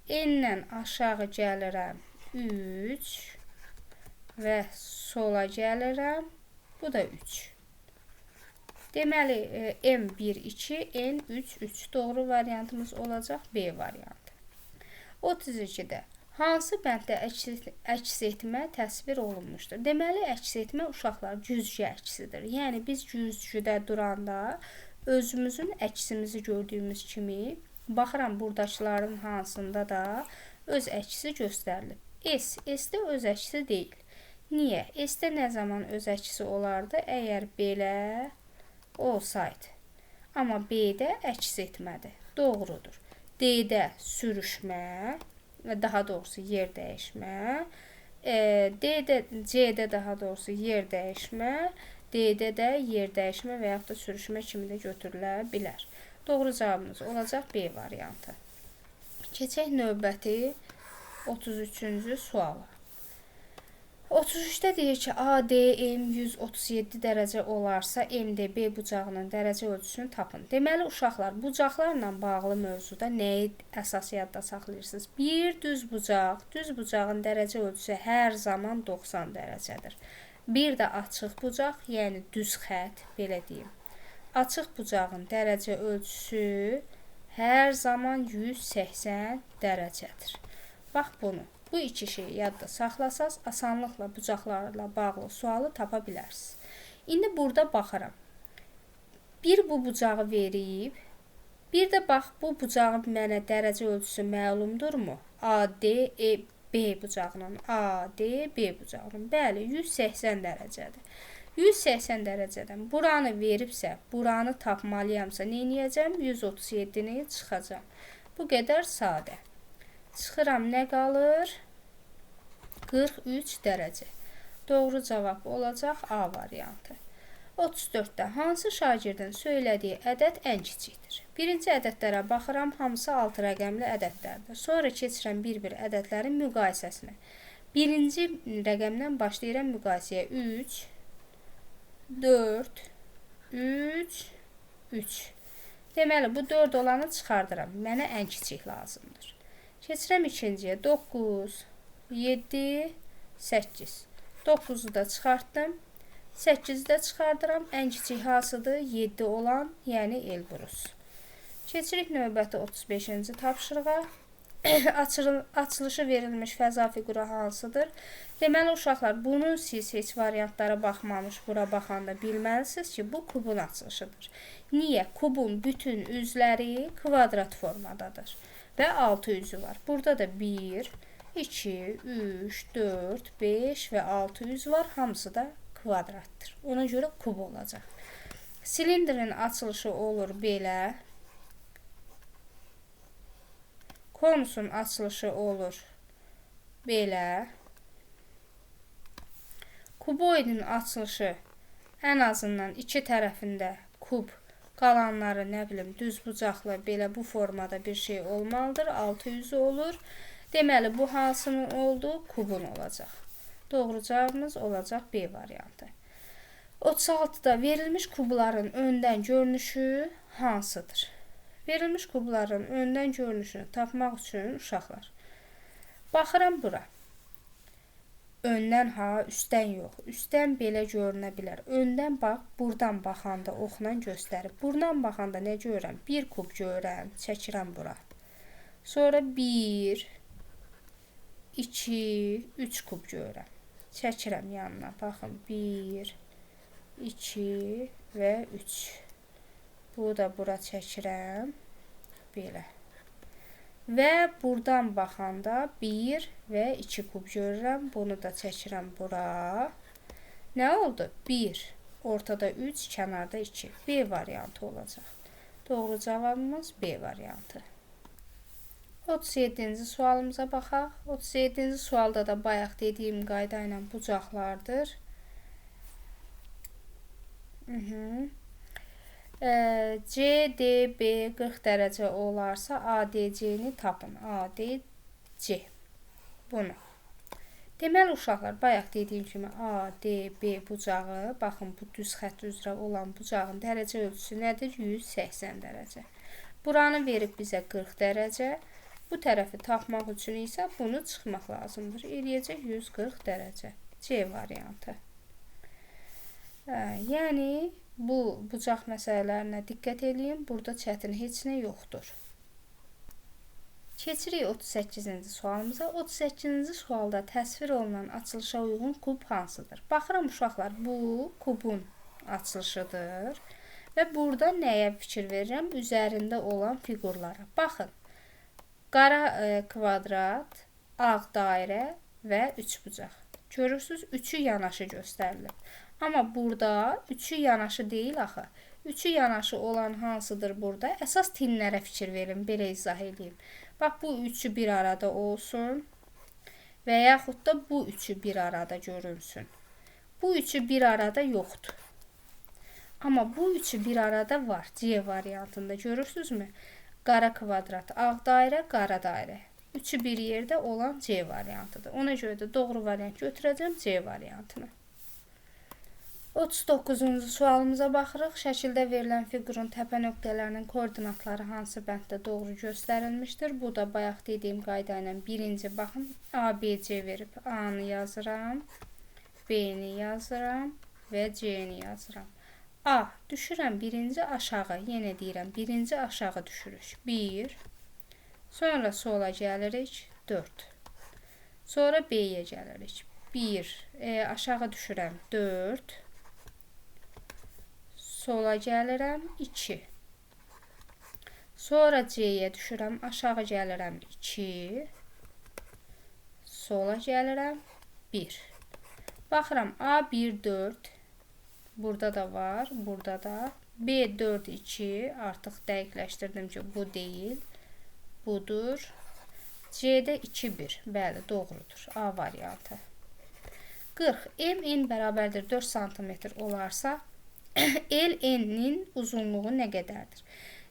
N-dən aşağı gəlirəm 3 və sola gəlirəm. Bu da 3. Deməli, M1, 2, N3, 3 doğru variantımız olacaq B variantı. 32-də hansı bənddə əks etmə təsvir olunmuşdur? Deməli, əks etmə uşaqlar güzgü əksidir. Yəni, biz güzgüdə duranda özümüzün əksimizi gördüyümüz kimi, baxıram buradakıların hansında da öz əksi göstərilib. S-də öz əksi deyil. Niyə? S-də nə zaman öz əksi olardı? Əgər belə olsaydı. Amma B-də əks etmədir. Doğrudur. D-də sürüşmə, daha doğrusu yer dəyişmə. D-də, C-də daha doğrusu yer dəyişmə. D-də də yer dəyişmə və yaxud da sürüşmə kimi də götürülə bilər. Doğru cavabımız olacaq B variantı. Keçək növbəti 33-cü suala. 33-də deyir ki, ADM 137 dərəcə olarsa, MDB bucağının dərəcə ölçüsünü tapın. Deməli, uşaqlar, bucaqlarla bağlı mövzuda nəyi əsas yadda saxlayırsınız? Bir düz bucaq, düz bucağın dərəcə ölçüsü hər zaman 90 dərəcədir. Bir də açıq bucaq, yəni düz xət, belə deyim. Açıq bucağın dərəcə ölçüsü hər zaman 180 dərəcədir. Bax bunu. Bu iki şeyi yadda saxlasaz, asanlıqla bucaqlarla bağlı sualı tapa bilərsiniz. İndi burada baxaram. Bir bu bucağı verib, bir də bax, bu bucağın mənə dərəcə ölçüsü məlumdurmu? ADB bucağının, ADB bucağının, bəli, 180 dərəcədir. 180 dərəcədən buranı veribsə, buranı tapmalıyamsa, nə edəcəm? 137-ni çıxacam. Bu qədər sadə. Çıxıram, nə qalır? 43 dərəcə. Doğru cavab olacaq A variantı. 34-də hansı şagirdin söylədiyi ədəd ən kiçikdir? Birinci ədədlərə baxıram, hamısı 6 rəqəmli ədədlərdir. Sonra keçirəm bir-bir ədədlərin müqayisəsinə. Birinci rəqəmdən başlayıram müqayisəyə. 3, 4, 3, 3. Deməli, bu 4 olanı çıxardıram. Mənə ən kiçik lazımdır. Keçirəm ikinciyə. 9, 7, 8. 9-u da çıxartdım. 8-i də çıxardıram. Ən kiçik hansıdır? 7 olan, yəni Elbrus. Keçirik növbəti 35-ci tapşırığa. Açılışı verilmiş fəza fiquru hansıdır? Deməli, uşaqlar, bunu siz heç variantlara baxmamış, bura baxanda bilməlisiniz ki, bu kubun açılışıdır. Niyə? Kubun bütün üzləri kvadrat formadadır. Və 6 üzü var. Burada da 1, 2, 3, 4, 5 və 6 üz var. Hamısı da kvadratdır. Ona görə kub olacaq. Silindrin açılışı olur belə. Konusun açılışı olur belə. Kuboidin açılışı ən azından iki tərəfində kub, qalanları, nə bilim, düz bucaqlı belə bu formada bir şey olmalıdır. 6 yüzü olur. Deməli, bu hansının oldu? Kubun olacaq. Doğru cavabımız olacaq B variantı. 36-da verilmiş kubların öndən görünüşü hansıdır? Verilmiş kubların öndən görünüşünü tapmaq üçün uşaqlar. Baxıram bura. Öndən ha, üstdən yox. Üstdən belə görünə bilər. Öndən bax, buradan baxanda oxla göstərib. Buradan baxanda nə görürəm? Bir kub görürəm, çəkirəm bura. Sonra 1, 2, 3 kub görürəm. Çəkirəm yanına. Baxın, 1, 2 və 3. Bu da bura çəkirəm. Belə. Və buradan baxanda 1 və 2 kub görürəm. Bunu da çəkirəm bura. Nə oldu? 1, ortada 3, kənarda 2. B variantı olacaq. Doğru cavabımız B variantı. 37-ci sualımıza baxaq. 37-ci sualda da bayaq dediyim qayda ilə bucaqlardır. CDB 40 dərəcə olarsa ADC-ni tapın. ADC. Bunu. Deməli, uşaqlar, bayaq dediyim kimi ADB bucağı, baxın, bu düz xətt üzrə olan bucağın dərəcə ölçüsü nədir? 180 dərəcə. Buranı verib bizə 40 dərəcə. Bu tərəfi tapmaq üçün isə bunu çıxmaq lazımdır. Eləyəcək 140 dərəcə. C variantı. Yəni bu bucaq məsələlərinə diqqət edin. Burada çətin heç nə yoxdur. Keçirik 38-ci sualımıza. 38-ci sualda təsvir olunan açılışa uyğun kub hansıdır? Baxıram uşaqlar, bu kubun açılışıdır və burada nəyə fikir verirəm? Üzərində olan fiqurlara. Baxın, qara kvadrat, ağ dairə və üçbucaq. Görürsünüz, üçü yanaşı göstərilir. Amma burada üçü yanaşı deyil axı. Üçü yanaşı olan hansıdır burada? Əsas tinlərə fikir verin, belə izah edeyim. Bax, bu üçü bir arada olsun və yaxud da bu üçü bir arada görünsün. Bu üçü bir arada yoxdur. Amma bu üçü bir arada var. C variantında görürsünüzmü? Qara kvadrat, ağ dairə, qara dairə. Üçü bir yerdə olan C variantıdır. Ona görə də doğru variant götürəcəm C variantını. 39-cu sualımıza baxırıq. Şəkildə verilən fiqurun təpə nöqtələrinin koordinatları hansı bənddə doğru göstərilmişdir? Bu da bayaq dediyim qayda ilə birinci baxın. A, B, C verib. A-nı yazıram, B-ni yazıram və C-ni yazıram. A, düşürəm birinci aşağı. Yenə deyirəm, birinci aşağı düşürük. 1. Sonra sola gəlirik. 4. Sonra B-yə gəlirik. 1. Aşağı düşürəm. 4. Sola gəlirəm, 2. Sonra C-yə düşürəm, aşağı gəlirəm, 2. Sola gəlirəm, 1. Baxıram, A, 1, 4. Burada da var, burada da. B, 4, 2. Artıq dəqiqləşdirdim ki, bu deyil. Budur. C-də 2, 1. Bəli, doğrudur. A variantı. 40. MN bərabərdir 4 cm olarsa, LN-nin uzunluğu nə qədərdir?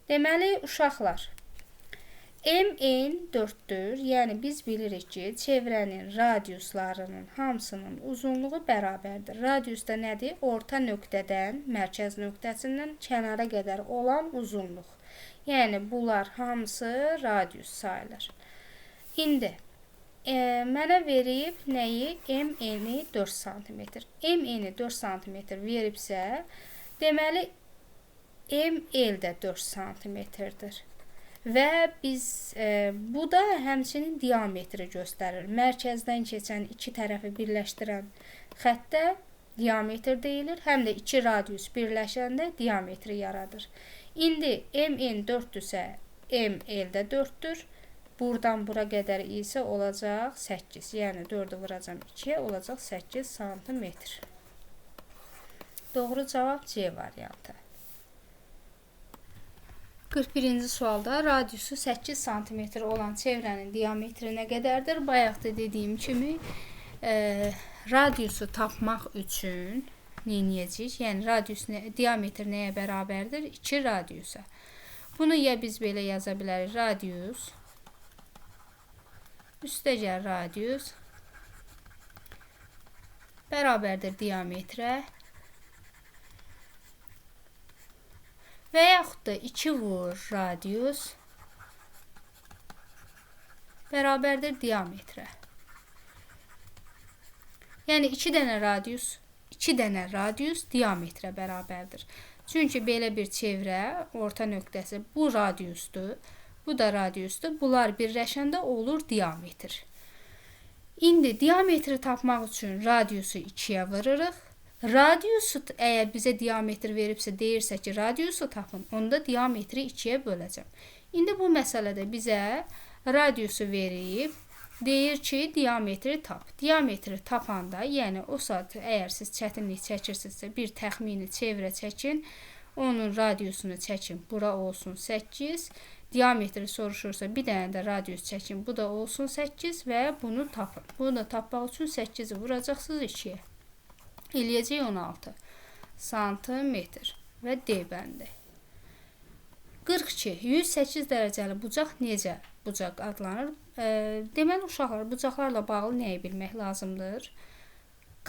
Deməli, uşaqlar, MN 4-dür. Yəni, biz bilirik ki, çevrənin radiuslarının hamısının uzunluğu bərabərdir. Radius da nədir? Orta nöqtədən, mərkəz nöqtəsindən kənara qədər olan uzunluq. Yəni, bunlar hamısı radius sayılır. İndi, mənə verib nəyi? MN-i 4 cm. MN-i 4 cm veribsə, deməli, ML də 4 cm-dir. Və biz, bu da həmçinin diametri göstərir. Mərkəzdən keçən iki tərəfi birləşdirən xəttə diametr deyilir. Həm də iki radius birləşəndə diametri yaradır. İndi MN 4-dürsə, ML də 4-dür. Buradan bura qədər isə olacaq 8. Yəni 4-ü vuracam 2-yə, olacaq 8 cm. Doğru cavab C variantı. 41-ci sualda radiusu 8 cm olan çevrənin diametri nə qədərdir? Bayaq da dediyim kimi, radiusu tapmaq üçün neyəcəyik? Yəni, diametr nəyə bərabərdir? 2 radiusa. Bunu ya biz belə yaza bilərik. Radius üstəgəl radius bərabərdir diametrə və yaxud da 2 vur radius bərabərdir diametrə. Yəni 2 dənə radius diametrə bərabərdir. Çünki belə bir çevrə, orta nöqtəsi bu radiusdur. Bu da radiusdur. Bunlar birləşəndə olur diametr. İndi diametri tapmaq üçün radiusu 2-yə vurırıq. Radiusu əgər bizə diametr veribsə, deyirsə ki, radiusu tapın, onda diametri 2-yə böləcəm. İndi bu məsələdə bizə radiusu verib, deyir ki, diametri tap. Diametri tapanda, yəni o saat əgər siz çətinlik çəkirsinizsə, bir təxmini çevrə çəkin, onun radiusunu çəkin, bura olsun 8. Diametri soruşursa, bir dənə də radius çəkin, bu da olsun 8 və bunu tapın. Bunu da tapmaq üçün 8-i vuracaqsınız 2-yə. Eləyəcək 16 santimetr və D bəndi. 42. 108 dərəcəli bucaq necə bucaq adlanır? Deməli, uşaqlar, bucaqlarla bağlı nəyi bilmək lazımdır?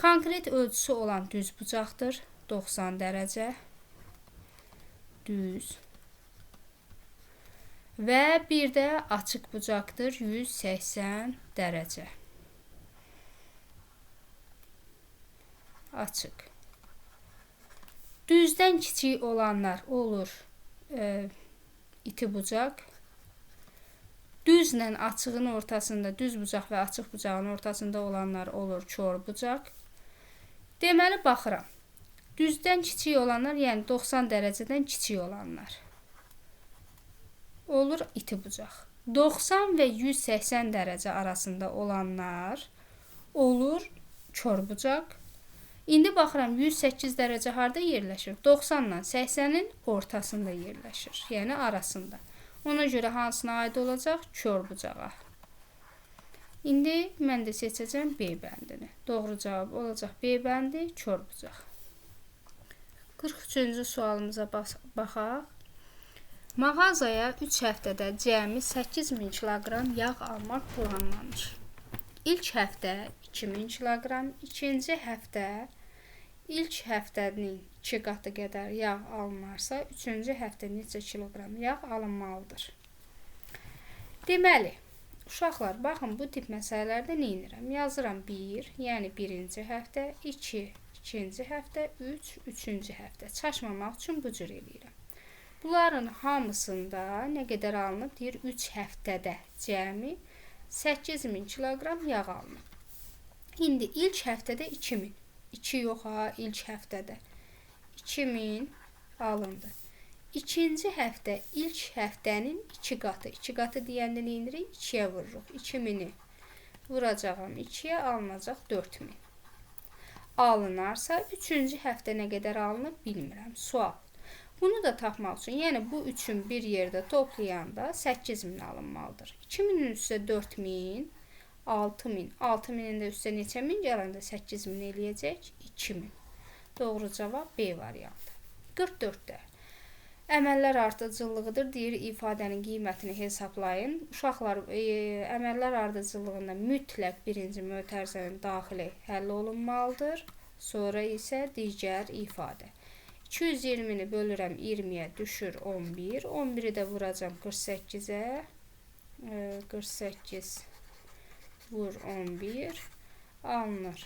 Konkret ölçüsü olan düz bucaqdır. 90 dərəcə. Düz. Və bir də açıq bucaqdır, 180 dərəcə. açıq. Düzdən kiçik olanlar olur iti bucaq. Düzlə açığın ortasında, düz bucaq və açıq bucağın ortasında olanlar olur kor bucaq. Deməli, baxıram. Düzdən kiçik olanlar, yəni 90 dərəcədən kiçik olanlar olur iti bucaq. 90 və 180 dərəcə arasında olanlar olur kor bucaq. İndi baxıram 108 dərəcə harda yerləşir? 90 ilə 80-in ortasında yerləşir, yəni arasında. Ona görə hansına aid olacaq? Kör bucağa. İndi mən də seçəcəm B bəndini. Doğru cavab olacaq B bəndi, kör bucaq. 43-cü sualımıza baxaq. Mağazaya 3 həftədə cəmi 8000 kiloqram yağ almaq planlanır. İlk həftə 2000 kiloqram, ikinci həftə ilk həftənin 2 qatı qədər yağ alınarsa, üçüncü həftə neçə kiloqram yağ alınmalıdır? Deməli, uşaqlar, baxın, bu tip məsələlərdə nə edirəm? Yazıram 1, yəni birinci həftə, 2, ikinci həftə, 3, üçüncü həftə. Çaşmamaq üçün bu cür eləyirəm. Bunların hamısında nə qədər alınıb? Deyir, 3 həftədə cəmi 8000 kiloqram yağ alınıb. İndi ilk həftədə 2000. 2 yox ha, ilk həftədə 2000 alındı. İkinci həftə ilk həftənin 2 qatı. 2 qatı deyəndə nə edirik? 2-yə vururuq. 2000-i vuracağam 2-yə, alınacaq 4000. Alınarsa, üçüncü həftə nə qədər alınıb bilmirəm. Sual. Bunu da tapmaq üçün, yəni bu üçün bir yerdə toplayanda 8000 alınmalıdır. 2000-in üstə 4000, 6000. 6000-in də üstə neçə min gələndə 8000 eləyəcək? 2000. Doğru cavab B variantı. 44-də. Əməllər ardıcıllığıdır. Deyir, ifadənin qiymətini hesablayın. Uşaqlar, əməllər ardıcıllığında mütləq birinci mötərizənin daxili həll olunmalıdır. Sonra isə digər ifadə. 220-ni bölürəm 20-yə, düşür 11. 11-i də vuracam 48-ə. 48 vur 11 alınır.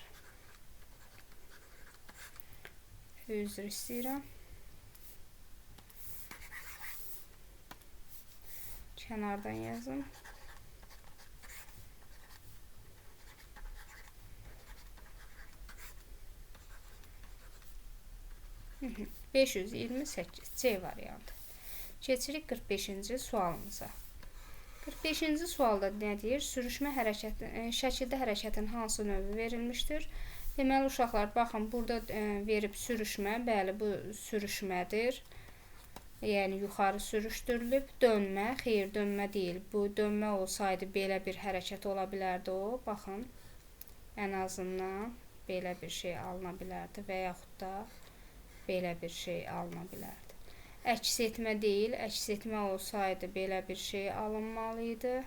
Üzr istəyirəm. Kənardan yazım. Hı -hı. 528 C variantı. Keçirik 45-ci sualımıza. 45-ci sualda nə deyir? Sürüşmə şəkildə hərəkətin hansı növü verilmişdir? Deməli, uşaqlar, baxın, burada verib sürüşmə, bəli, bu sürüşmədir. Yəni, yuxarı sürüşdürülüb. Dönmə, xeyr, dönmə deyil. Bu, dönmə olsaydı belə bir hərəkət ola bilərdi o. Baxın, ən azından belə bir şey alına bilərdi və yaxud da belə bir şey alına bilərdi. Əks etmə deyil, əks etmə olsaydı belə bir şey alınmalıydı.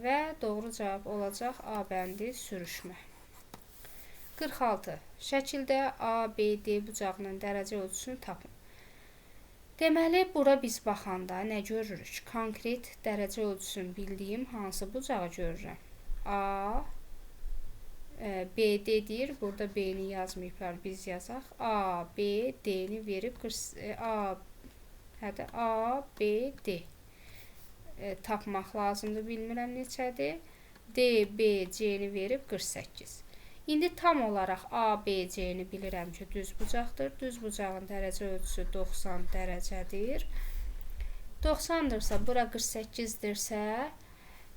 Və doğru cavab olacaq A bəndi sürüşmə. 46. Şəkildə A, B, D bucağının dərəcə ölçüsünü tapın. Deməli, bura biz baxanda nə görürük? Konkret dərəcə ölçüsünü bildiyim hansı bucağı görürəm? A, B, D deyir. Burada B-ni yazmayıblar, biz yazaq. A, B, D-ni verib A, B, D tapmaq lazımdır. Bilmirəm neçədir. D, B, C-ni verib 48. İndi tam olaraq A, B, C-ni bilirəm ki, düz bucaqdır. Düz bucağın dərəcə ölçüsü 90 dərəcədir. 90-dırsa, bura 48-dirsə,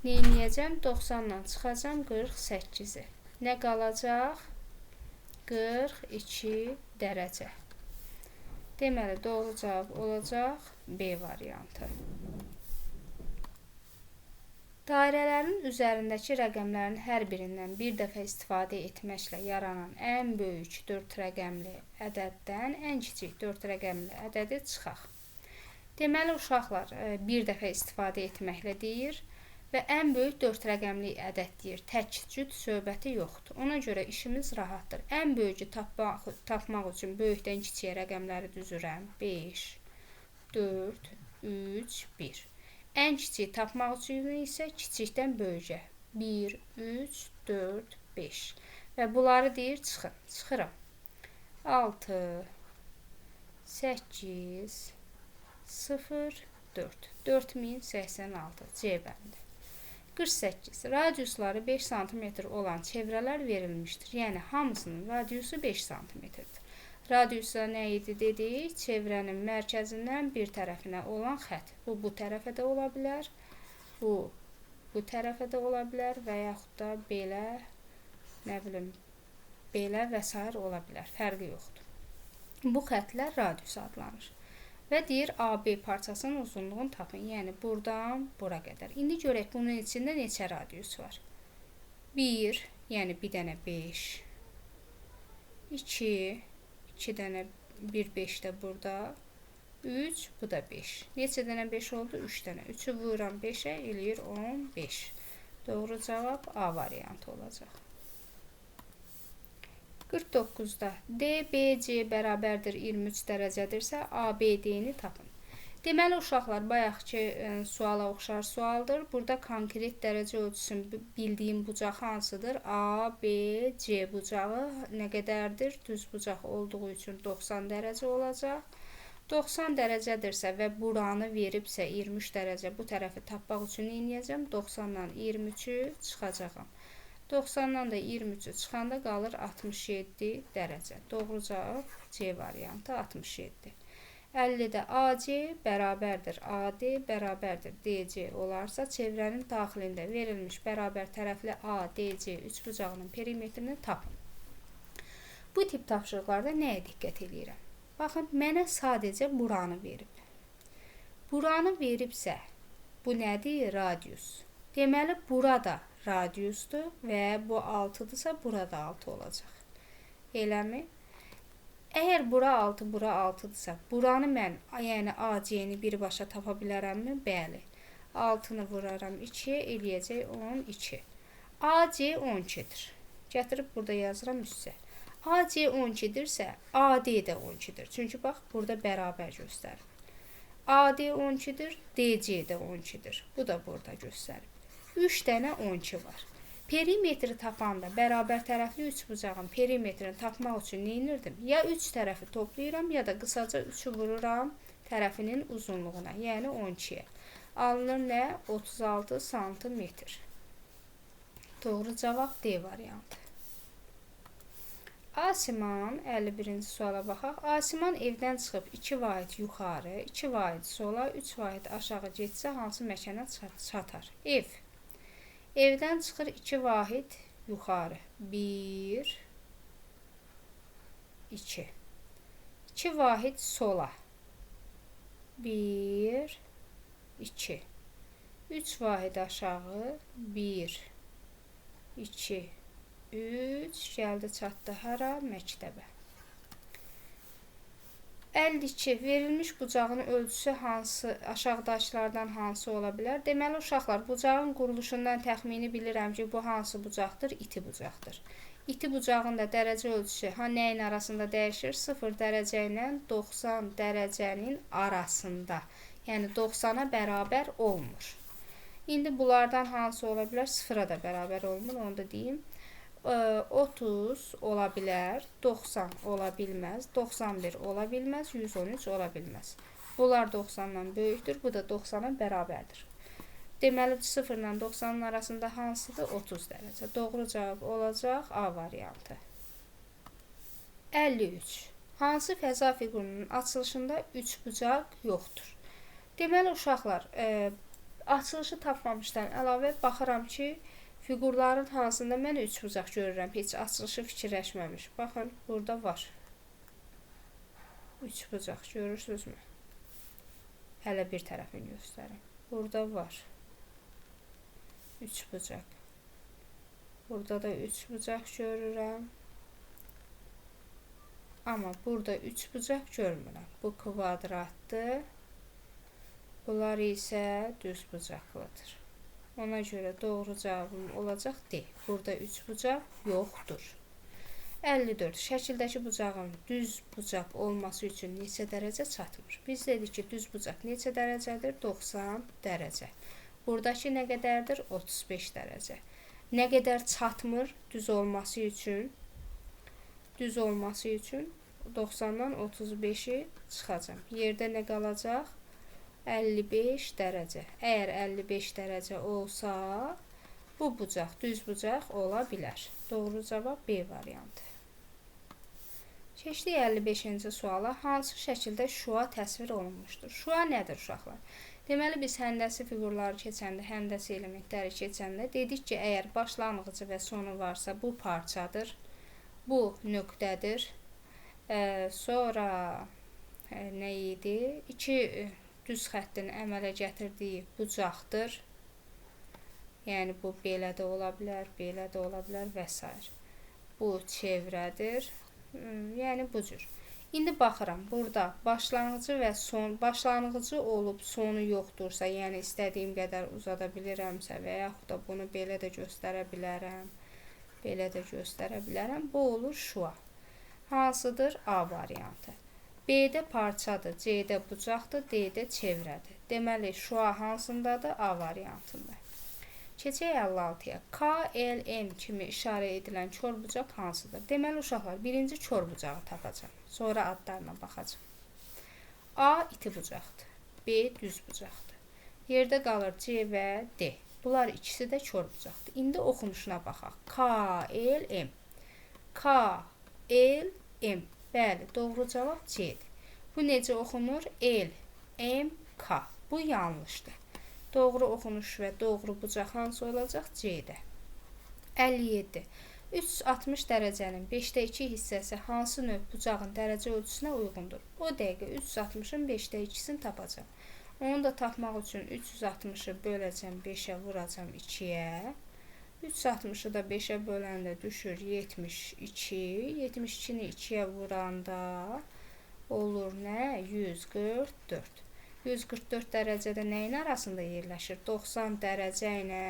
nə edəcəm? 90-dan çıxacam 48-i. Nə qalacaq? 42 dərəcə. Deməli, doğru cavab olacaq B variantı. Dairələrin üzərindəki rəqəmlərin hər birindən bir dəfə istifadə etməklə yaranan ən böyük 4 rəqəmli ədəddən ən kiçik 4 rəqəmli ədədi çıxaq. Deməli, uşaqlar, bir dəfə istifadə etməklə deyir və ən böyük 4 rəqəmli ədəd deyir. Tək cüt söhbəti yoxdur. Ona görə işimiz rahatdır. Ən böyükü tapmaq üçün böyükdən kiçiyə rəqəmləri düzürəm. 5, 4, 3, 1. Ən kiçik tapmaq üçün isə kiçikdən böyükə. 1, 3, 4, 5. və bunları deyir çıxın. Çıxıram. 6, 8, 0, 4. 4086 C bəndi. 48. Radiusları 5 cm olan çevrələr verilmişdir. Yəni, hamısının radiusu 5 cm-dir. Radiusa nə idi dedik? Çevrənin mərkəzindən bir tərəfinə olan xət. Bu tərəfə də ola bilər. Bu tərəfə də ola bilər və yaxud da belə, nə bilim, belə və s. ola bilər. Fərqi yoxdur. Bu xətlər radius adlanır. Və deyir, AB parçasının uzunluğunu tapın. Yəni, buradan bura qədər. İndi görək, bunun içində neçə radius var? 1, yəni bir dənə 5. 2, 2 dənə 1, 5 də burada. 3, bu da 5. Neçə dənə 5 oldu? 3 dənə. 3-ü vururam 5-ə, eləyir 15. Doğru cavab A variantı olacaq. 49-da DBC bərabərdir 23 dərəcədirsə, ABD-ni tapın. Deməli, uşaqlar, bayaqki suala oxşar sualdır. Burada konkret dərəcə ölçüsünü bildiyim bucaq hansıdır? A, B, C bucağı nə qədərdir? Düz bucaq olduğu üçün 90 dərəcə olacaq. 90 dərəcədirsə və buranı veribsə 23 dərəcə, bu tərəfi tapmaq üçün eləyəcəm. 90-dan 23-ü çıxacağam. 90-dan da 23-ü çıxanda qalır 67 dərəcə. Doğru cavab C variantı 67. 50-də AC bərabərdir AD bərabərdir DC olarsa, çevrənin daxilində verilmiş bərabər tərəfli ADC üçbucağının perimetrini tapın. Bu tip tapşırıqlarda nəyə diqqət edirəm? Baxın, mənə sadəcə buranı verib. Buranı veribsə, bu nədir? Radius. Deməli, burada radiusdur və bu 6-dırsa, burada 6 olacaq. Eləmi? Əgər bura 6, bura 6-dırsa, buranı mən, yəni AC-ni birbaşa tapa bilərəmmi? Bəli. 6-nı vuraram 2-yə, eləyəcək 12. AC 12-dir. Gətirib burada yazıram üstə. AC 12-dirsə, AD də 12-dir. Çünki bax, burada bərabər göstərir. AD 12-dir, DC də 12-dir. Bu da burada göstərib. 3 dənə 12 var. Perimetri tapanda bərabər tərəfli üçbucağın perimetrini tapmaq üçün neyinirdim? Ya 3 tərəfi toplayıram, ya da qısaca 3-ü vururam tərəfinin uzunluğuna, yəni 12-yə. Alınır nə? 36 sm. Doğru cavab D variantı. Asiman, 51-ci suala baxaq. Asiman evdən çıxıb 2 vahid yuxarı, 2 vahid sola, 3 vahid aşağı getsə, hansı məkana çatar? Evdən çıxır 2 vahid yuxarı. 1, 2. 2 vahid sola. 1, 2. 3 vahid aşağı. 1, 2, 3. Gəldi çatdı hara? Məktəbə. 52. Verilmiş bucağın ölçüsü hansı, aşağıdakılardan hansı ola bilər? Deməli, uşaqlar, bucağın quruluşundan təxmini bilirəm ki, bu hansı bucaqdır? İti bucaqdır. İti bucağın da dərəcə ölçüsü nəyin arasında dəyişir? 0 dərəcə ilə 90 dərəcənin arasında. Yəni, 90-a bərabər olmur. İndi bunlardan hansı ola bilər? 0-a da bərabər olmur, onu da deyim. 30 ola bilər, 90 ola bilməz, 91 ola bilməz, 113 ola bilməz. Bunlar 90-dan böyükdür, bu da 90-a bərabərdir. Deməli, 0 ilə 90-ın arasında hansıdır? 30 dərəcə. Doğru cavab olacaq A variantı. 53. Hansı fəza fiqurunun açılışında 3 bucaq yoxdur? Deməli, uşaqlar, açılışı tapmamışdan əlavə baxıram ki, fiqurların hansında mən 3 bucaq görürəm, heç açılışı fikirləşməmiş. Baxın, burada var. 3 bucaq görürsünüzmü? Hələ bir tərəfini göstərim. Burada var. 3 bucaq. Burada da 3 bucaq görürəm. Amma burada 3 bucaq görmürəm. Bu kvadratdır. Bunlar isə düz bucaqlıdır. Ona görə doğru cavabım olacaq D. Burada 3 bucaq yoxdur. 54. Şəkildəki bucağın düz bucaq olması üçün neçə dərəcə çatmır? Biz dedik ki, düz bucaq neçə dərəcədir? 90 dərəcə. Buradakı nə qədərdir? 35 dərəcə. Nə qədər çatmır düz olması üçün? Düz olması üçün 90-dan 35-i çıxacam. Yerdə nə qalacaq? 55 dərəcə. Əgər 55 dərəcə olsa, bu bucaq düz bucaq ola bilər. Doğru cavab B variantı. Keçdik 55-ci suala. Hansı şəkildə şua təsvir olunmuşdur? Şua nədir uşaqlar? Deməli, biz həndəsi fiqurları keçəndə, həndəsi elementləri keçəndə dedik ki, əgər başlanğıcı və sonu varsa, bu parçadır, bu nöqtədir. Sonra nə idi? İki düz xəttin əmələ gətirdiyi bucaqdır. Yəni, bu belə də ola bilər, belə də ola bilər və s. Bu çevrədir. Yəni, bu cür. İndi baxıram, burada başlanğıcı və son, başlanğıcı olub sonu yoxdursa, yəni istədiyim qədər uzada bilirəmsə və yaxud da bunu belə də göstərə bilərəm, belə də göstərə bilərəm. Bu olur şua. Hansıdır? A variantı. B-də parçadır, C-də bucaqdır, D-də çevrədir. Deməli, şua hansındadır? A variantında. Keçək 56-ya. K, L, M kimi işarə edilən körbucaq hansıdır? Deməli, uşaqlar, birinci körbucağı tapacam. Sonra adlarına baxacam. A iti bucaqdır. B düz bucaqdır. Yerdə qalır C və D. Bunlar ikisi də körbucaqdır. İndi oxunuşuna baxaq. K, L, M. K, L, M. Bəli, doğru cavab C-dir. Bu necə oxunur? L, M, K. Bu yanlışdır. Doğru oxunuş və doğru bucaq hansı olacaq? C-də. 57. 360 dərəcənin 5də 2 hissəsi hansı növ bucağın dərəcə ölçüsünə uyğundur? O dəqiqə 360-ın 5də 2-sini tapacam. Onu da tapmaq üçün 360-ı böləcəm 5-ə, vuracam 2-yə. 360-ı da 5-ə böləndə düşür 72. 72-ni 2-yə vuranda olur nə? 144. 144 dərəcədə nəyin arasında yerləşir? 90 dərəcə ilə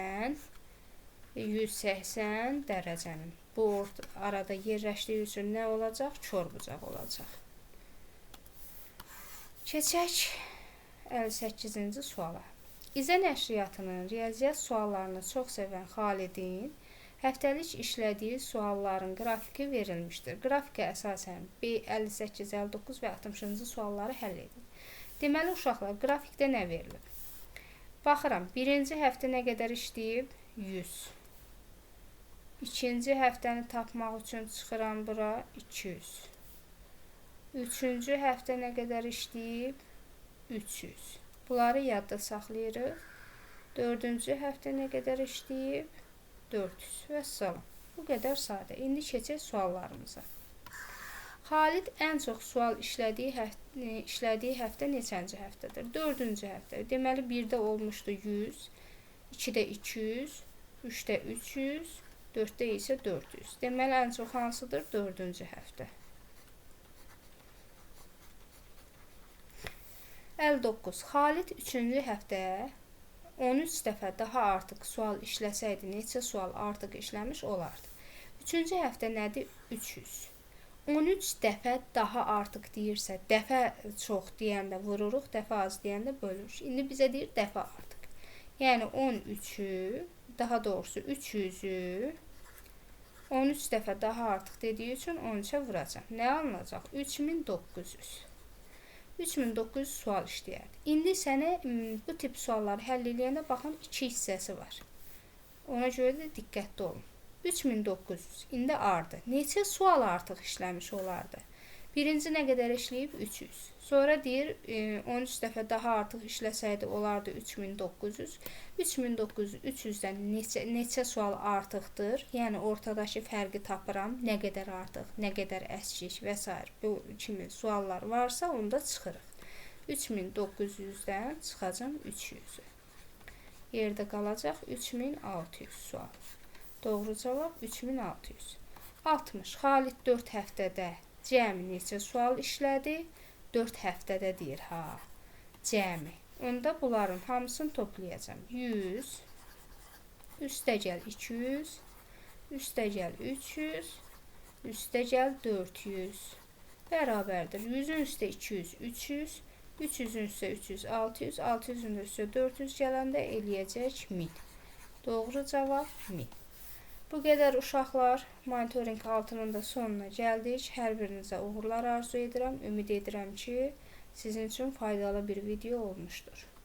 180 dərəcənin. Bu arada yerləşdiyi üçün nə olacaq? Körbucaq olacaq. Keçək 58-ci suala. İzə nəşriyyatının riyaziyyat suallarını çox sevən Xalidin həftəlik işlədiyi sualların qrafiki verilmişdir. Qrafikə əsasən 58, 59 və 60-cı sualları həll edin. Deməli, uşaqlar, qrafikdə nə verilib? Baxıram, birinci həftə nə qədər işləyib? 100. İkinci həftəni tapmaq üçün çıxıram bura 200. Üçüncü həftə nə qədər işləyib? 300. Bunları yadda saxlayırıq. Dördüncü həftə nə qədər işləyib? 400 və salam. Bu qədər sadə. İndi keçək suallarımıza. Xalid ən çox sual işlədiyi həftə neçənci həftədir? 4-cü həftə. Deməli, 1-də olmuşdu 100, 2-də 200, 3-də 300, 4-də isə 400. Deməli, ən çox hansıdır? 4-cü həftə. 59. Xalid 3-cü həftəyə 13 dəfə daha artıq sual işləsəydi, neçə sual artıq işləmiş olardı? 3-cü həftə nədir? 300. 13 dəfə daha artıq deyirsə, dəfə çox deyəndə vururuq, dəfə az deyəndə bölürük. İndi bizə deyir dəfə artıq. Yəni 13-ü, daha doğrusu 300-ü 13 dəfə daha artıq dediyi üçün 13-ə vuracam. Nə alınacaq? 3900. 3900 sual işləyərdi. İndi sənə bu tip sualları həll edəndə baxın 2 hissəsi var. Ona görə də diqqətli olun. 3900. İndi ardı. Neçə sual artıq işləmiş olardı? Birinci nə qədər işləyib? 300. Sonra deyir 13 dəfə daha artıq işləsəydi olardı 3900. 3900 300-dən neçə sual artıqdır? Yəni ortadakı fərqi tapıram. Nə qədər artıq, nə qədər əskik və s. Bu kimi suallar varsa onu da çıxırıq. 3900-dən çıxacam 300-ü. Yerdə qalacaq 3600 sual. Doğru cavab 3600. 60. Xalid 4 həftədə cəmi neçə sual işlədi? 4 həftədə deyir, ha. Cəmi. Onda bunların hamısını toplayacam. 100, üstəgəl 200, üstəgəl 300, üstəgəl 400. Bərabərdir. 100-ün üstə 200, 300, 300-ün üstə 300, 600, 600-ün üstə 400 gələndə eləyəcək 1000. Doğru cavab 1000. Bu qədər uşaqlar, monitoring 6-nın da sonuna gəldik. Hər birinizə uğurlar arzu edirəm. Ümid edirəm ki, sizin üçün faydalı bir video olmuşdur.